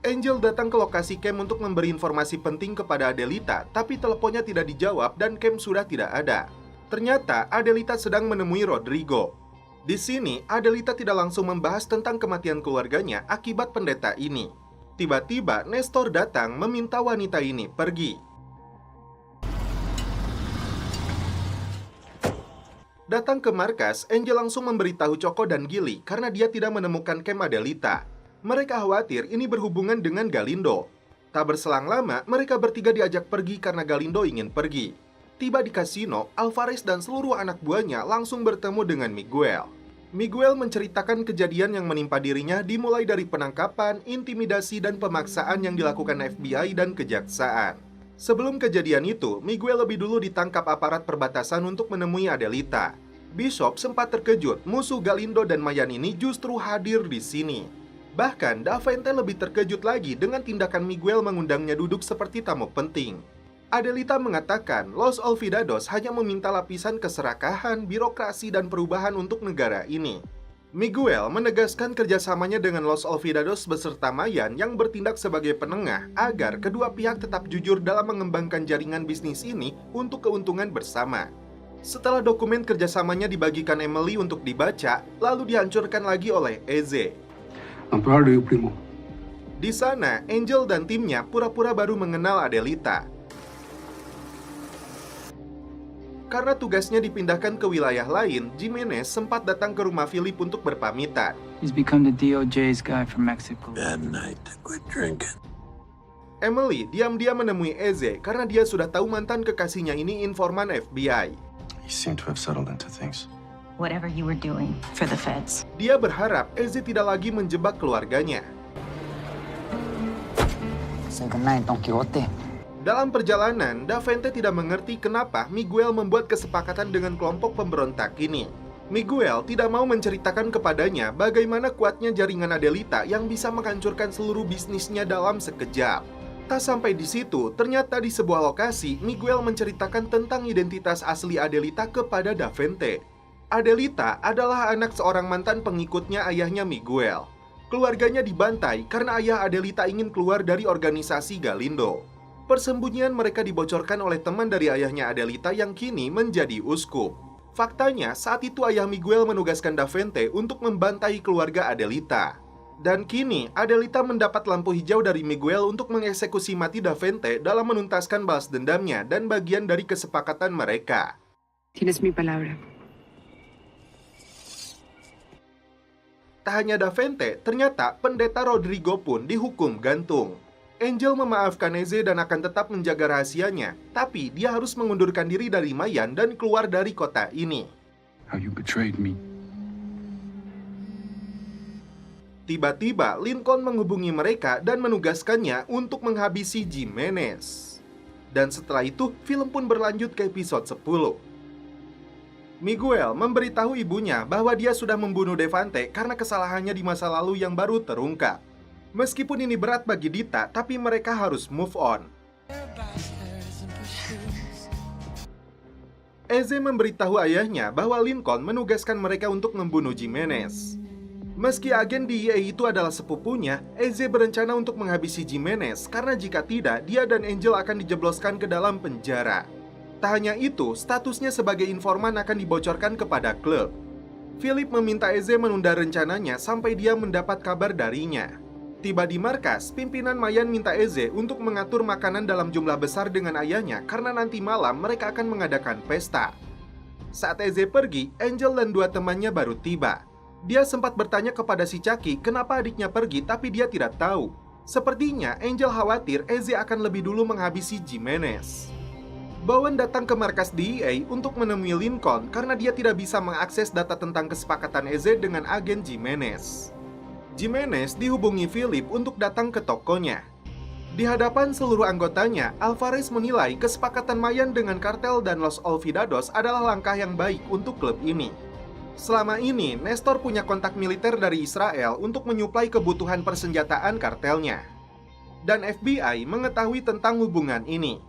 Angel datang ke lokasi camp untuk memberi informasi penting kepada Adelita, tapi teleponnya tidak dijawab dan camp sudah tidak ada. Ternyata Adelita sedang menemui Rodrigo. Di sini, Adelita tidak langsung membahas tentang kematian keluarganya akibat pendeta ini. Tiba-tiba, Nestor datang meminta wanita ini pergi. Datang ke markas, Angel langsung memberitahu Choco dan Gilly karena dia tidak menemukan camp Adelita. Mereka khawatir ini berhubungan dengan Galindo. Tak berselang lama, mereka bertiga diajak pergi karena Galindo ingin pergi. Tiba di kasino, Alvarez dan seluruh anak buahnya langsung bertemu dengan Miguel. Miguel menceritakan kejadian yang menimpa dirinya dimulai dari penangkapan, intimidasi, dan pemaksaan yang dilakukan FBI dan kejaksaan. Sebelum kejadian itu, Miguel lebih dulu ditangkap aparat perbatasan untuk menemui Adelita. Bishop sempat terkejut musuh Galindo dan Mayan ini justru hadir di sini. Bahkan, Davente lebih terkejut lagi dengan tindakan Miguel mengundangnya duduk seperti tamu penting. Adelita mengatakan Los Olvidados hanya meminta lapisan keserakahan, birokrasi, dan perubahan untuk negara ini. Miguel menegaskan kerjasamanya dengan Los Olvidados beserta Mayan yang bertindak sebagai penengah agar kedua pihak tetap jujur dalam mengembangkan jaringan bisnis ini untuk keuntungan bersama. Setelah dokumen kerjasamanya dibagikan Emily untuk dibaca, lalu dihancurkan lagi oleh Eze. I'm proud of you, Primo. Di sana, Angel dan timnya pura-pura baru mengenal Adelita. Karena tugasnya dipindahkan ke wilayah lain, Jimenez sempat datang ke rumah Philip untuk berpamitan. He's become the DOJ's guy from Mexico. Bad night to quit drinking. Emily diam-diam menemui Eze karena dia sudah tahu mantan kekasihnya ini informan FBI. You seem to have settled into things. Whatever you were doing for the feds. Dia berharap Eze tidak lagi menjebak keluarganya. Say goodnight, Don Quixote. Dalam perjalanan, Davente tidak mengerti kenapa Miguel membuat kesepakatan dengan kelompok pemberontak ini. Miguel tidak mau menceritakan kepadanya bagaimana kuatnya jaringan Adelita yang bisa menghancurkan seluruh bisnisnya dalam sekejap. Tak sampai di situ, ternyata di sebuah lokasi, Miguel menceritakan tentang identitas asli Adelita kepada Davente. Adelita adalah anak seorang mantan pengikutnya ayahnya Miguel. Keluarganya dibantai karena ayah Adelita ingin keluar dari organisasi Galindo. Persembunyian mereka dibocorkan oleh teman dari ayahnya Adelita yang kini menjadi uskup. Faktanya, saat itu ayah Miguel menugaskan Davente untuk membantai keluarga Adelita. Dan kini, Adelita mendapat lampu hijau dari Miguel untuk mengeksekusi mati Davente dalam menuntaskan balas dendamnya dan bagian dari kesepakatan mereka. Tienes mi palabra. Tak hanya Davente, ternyata pendeta Rodrigo pun dihukum gantung. Angel memaafkan Eze dan akan tetap menjaga rahasianya, tapi dia harus mengundurkan diri dari Mayan dan keluar dari kota ini. How you betrayed me. Tiba-tiba, Lincoln menghubungi mereka dan menugaskannya untuk menghabisi Jimenez. Dan setelah itu, film pun berlanjut ke episode 10. Miguel memberitahu ibunya bahwa dia sudah membunuh Davante karena kesalahannya di masa lalu yang baru terungkap. Meskipun ini berat bagi Dita, tapi mereka harus move on. Eze memberitahu ayahnya bahwa Lincoln menugaskan mereka untuk membunuh Jimenez. Meski agen DEA itu adalah sepupunya, Eze berencana untuk menghabisi Jimenez karena jika tidak, dia dan Angel akan dijebloskan ke dalam penjara. Tak hanya itu, statusnya sebagai informan akan dibocorkan kepada klub. Philip meminta Eze menunda rencananya sampai dia mendapat kabar darinya. Tiba di markas, pimpinan Mayan minta Eze untuk mengatur makanan dalam jumlah besar dengan ayahnya karena nanti malam mereka akan mengadakan pesta. Saat Eze pergi, Angel dan dua temannya baru tiba. Dia sempat bertanya kepada si Chucky kenapa adiknya pergi tapi dia tidak tahu. Sepertinya Angel khawatir Eze akan lebih dulu menghabisi Jimenez. Bowen datang ke markas DEA untuk menemui Lincoln karena dia tidak bisa mengakses data tentang kesepakatan Eze dengan agen Jimenez. Jimenez dihubungi Philip untuk datang ke tokonya. Di hadapan seluruh anggotanya, Alvarez menilai kesepakatan Mayan dengan kartel dan Los Olvidados adalah langkah yang baik untuk klub ini. Selama ini, Nestor punya kontak militer dari Israel untuk menyuplai kebutuhan persenjataan kartelnya. Dan FBI mengetahui tentang hubungan ini.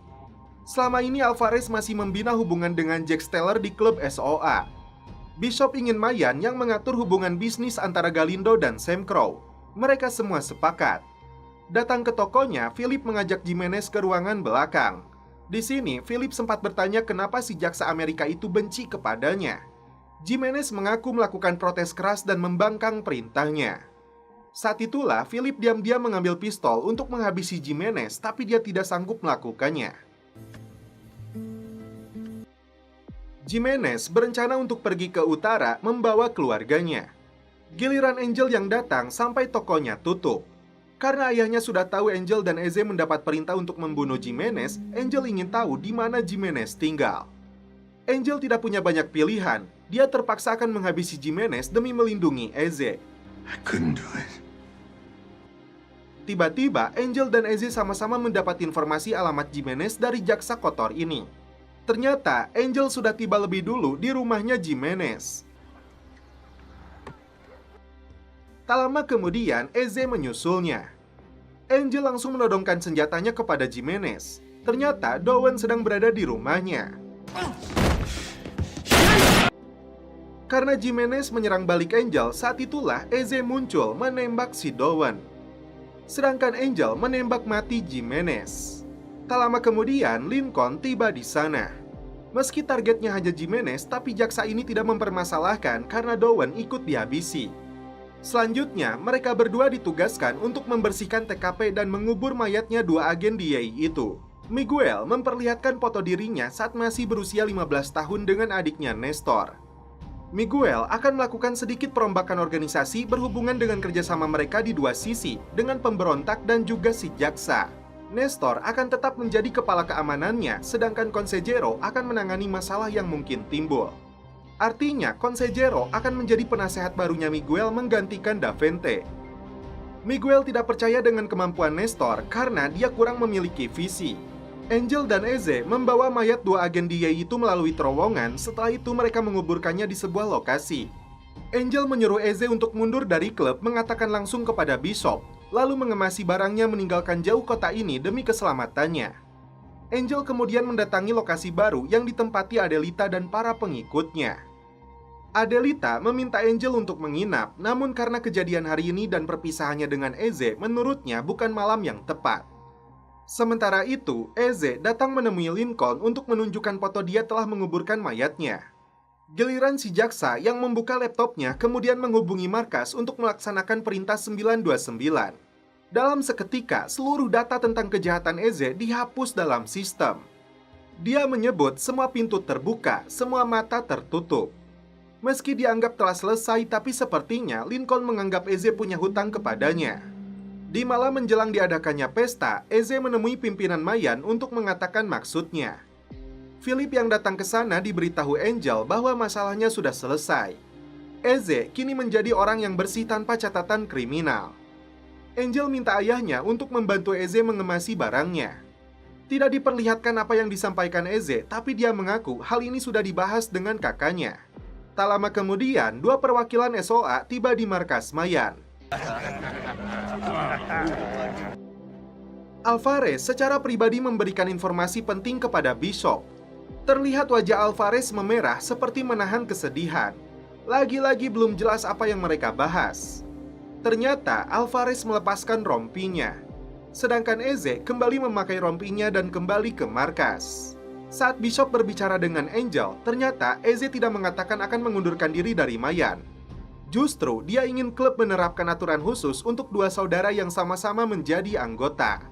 Selama ini Alvarez masih membina hubungan dengan Jack Steller di klub SOA. Bishop ingin Mayan yang mengatur hubungan bisnis antara Galindo dan Sam Crow. Mereka semua sepakat. Datang ke tokonya, Philip mengajak Jimenez ke ruangan belakang. Di sini, Philip sempat bertanya kenapa si jaksa Amerika itu benci kepadanya. Jimenez mengaku melakukan protes keras dan membangkang perintahnya. Saat itulah, Philip diam-diam mengambil pistol untuk menghabisi Jimenez, tapi dia tidak sanggup melakukannya. Jimenez berencana untuk pergi ke utara membawa keluarganya. Giliran Angel yang datang sampai tokonya tutup. Karena ayahnya sudah tahu Angel dan Eze mendapat perintah untuk membunuh Jimenez, Angel ingin tahu di mana Jimenez tinggal. Angel tidak punya banyak pilihan. Dia terpaksa akan menghabisi Jimenez demi melindungi Eze. I couldn't do it. Tiba-tiba, Angel dan Eze sama-sama mendapat informasi alamat Jimenez dari jaksa kotor ini. Ternyata, Angel sudah tiba lebih dulu di rumahnya Jimenez. Tak lama kemudian, Eze menyusulnya. Angel langsung menodongkan senjatanya kepada Jimenez. Ternyata, Dowen sedang berada di rumahnya. Karena Jimenez menyerang balik Angel, saat itulah Eze muncul menembak si Dowen. Sedangkan Angel menembak mati Jimenez. Tak lama kemudian, Lincoln tiba di sana. Meski targetnya hanya Jimenez, tapi jaksa ini tidak mempermasalahkan karena Dowen ikut dihabisi. Selanjutnya, mereka berdua ditugaskan untuk membersihkan TKP dan mengubur mayatnya dua agen DEA itu. Miguel memperlihatkan foto dirinya saat masih berusia 15 tahun dengan adiknya Nestor. Miguel akan melakukan sedikit perombakan organisasi berhubungan dengan kerjasama mereka di dua sisi, dengan pemberontak dan juga si jaksa. Nestor akan tetap menjadi kepala keamanannya, sedangkan Consejero akan menangani masalah yang mungkin timbul. Artinya, Consejero akan menjadi penasehat barunya Miguel menggantikan Davente. Miguel tidak percaya dengan kemampuan Nestor karena dia kurang memiliki visi. Angel dan Eze membawa mayat dua agen DEA itu melalui terowongan, setelah itu mereka menguburkannya di sebuah lokasi. Angel menyuruh Eze untuk mundur dari klub, mengatakan langsung kepada Bishop, lalu mengemasi barangnya meninggalkan jauh kota ini demi keselamatannya. Angel kemudian mendatangi lokasi baru yang ditempati Adelita dan para pengikutnya. Adelita meminta Angel untuk menginap, namun karena kejadian hari ini dan perpisahannya dengan Eze, menurutnya bukan malam yang tepat. Sementara itu, Eze datang menemui Lincoln untuk menunjukkan foto dia telah menguburkan mayatnya. Giliran si jaksa yang membuka laptopnya kemudian menghubungi markas untuk melaksanakan perintah 929. Dalam seketika, seluruh data tentang kejahatan Eze dihapus dalam sistem. Dia menyebut semua pintu terbuka, semua mata tertutup. Meski dianggap telah selesai, tapi sepertinya Lincoln menganggap Eze punya hutang kepadanya. Di malam menjelang diadakannya pesta, Eze menemui pimpinan Mayan untuk mengatakan maksudnya. Philip yang datang ke sana diberitahu Angel bahwa masalahnya sudah selesai. Eze kini menjadi orang yang bersih tanpa catatan kriminal. Angel minta ayahnya untuk membantu Eze mengemasi barangnya. Tidak diperlihatkan apa yang disampaikan Eze, tapi dia mengaku hal ini sudah dibahas dengan kakaknya. Tak lama kemudian, dua perwakilan SOA tiba di markas Mayan. Alvarez secara pribadi memberikan informasi penting kepada Bishop. Terlihat wajah Alvarez memerah seperti menahan kesedihan. Lagi-lagi belum jelas apa yang mereka bahas. Ternyata Alvarez melepaskan rompinya. Sedangkan Eze kembali memakai rompinya dan kembali ke markas. Saat Bishop berbicara dengan Angel, ternyata Eze tidak mengatakan akan mengundurkan diri dari Mayan. Justru dia ingin klub menerapkan aturan khusus untuk dua saudara yang sama-sama menjadi anggota.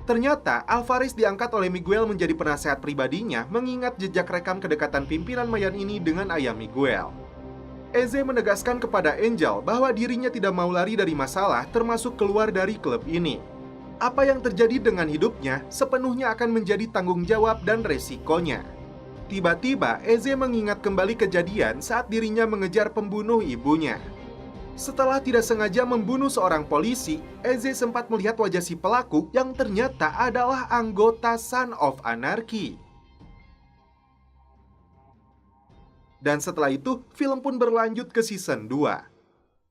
Ternyata Alvarez diangkat oleh Miguel menjadi penasehat pribadinya mengingat jejak rekam kedekatan pimpinan Mayan ini dengan ayah Miguel. Eze menegaskan kepada Angel bahwa dirinya tidak mau lari dari masalah termasuk keluar dari klub ini. Apa yang terjadi dengan hidupnya sepenuhnya akan menjadi tanggung jawab dan resikonya. Tiba-tiba Eze mengingat kembali kejadian saat dirinya mengejar pembunuh ibunya. Setelah tidak sengaja membunuh seorang polisi, Eze sempat melihat wajah si pelaku yang ternyata adalah anggota Son of Anarchy. Dan setelah itu, film pun berlanjut ke season 2.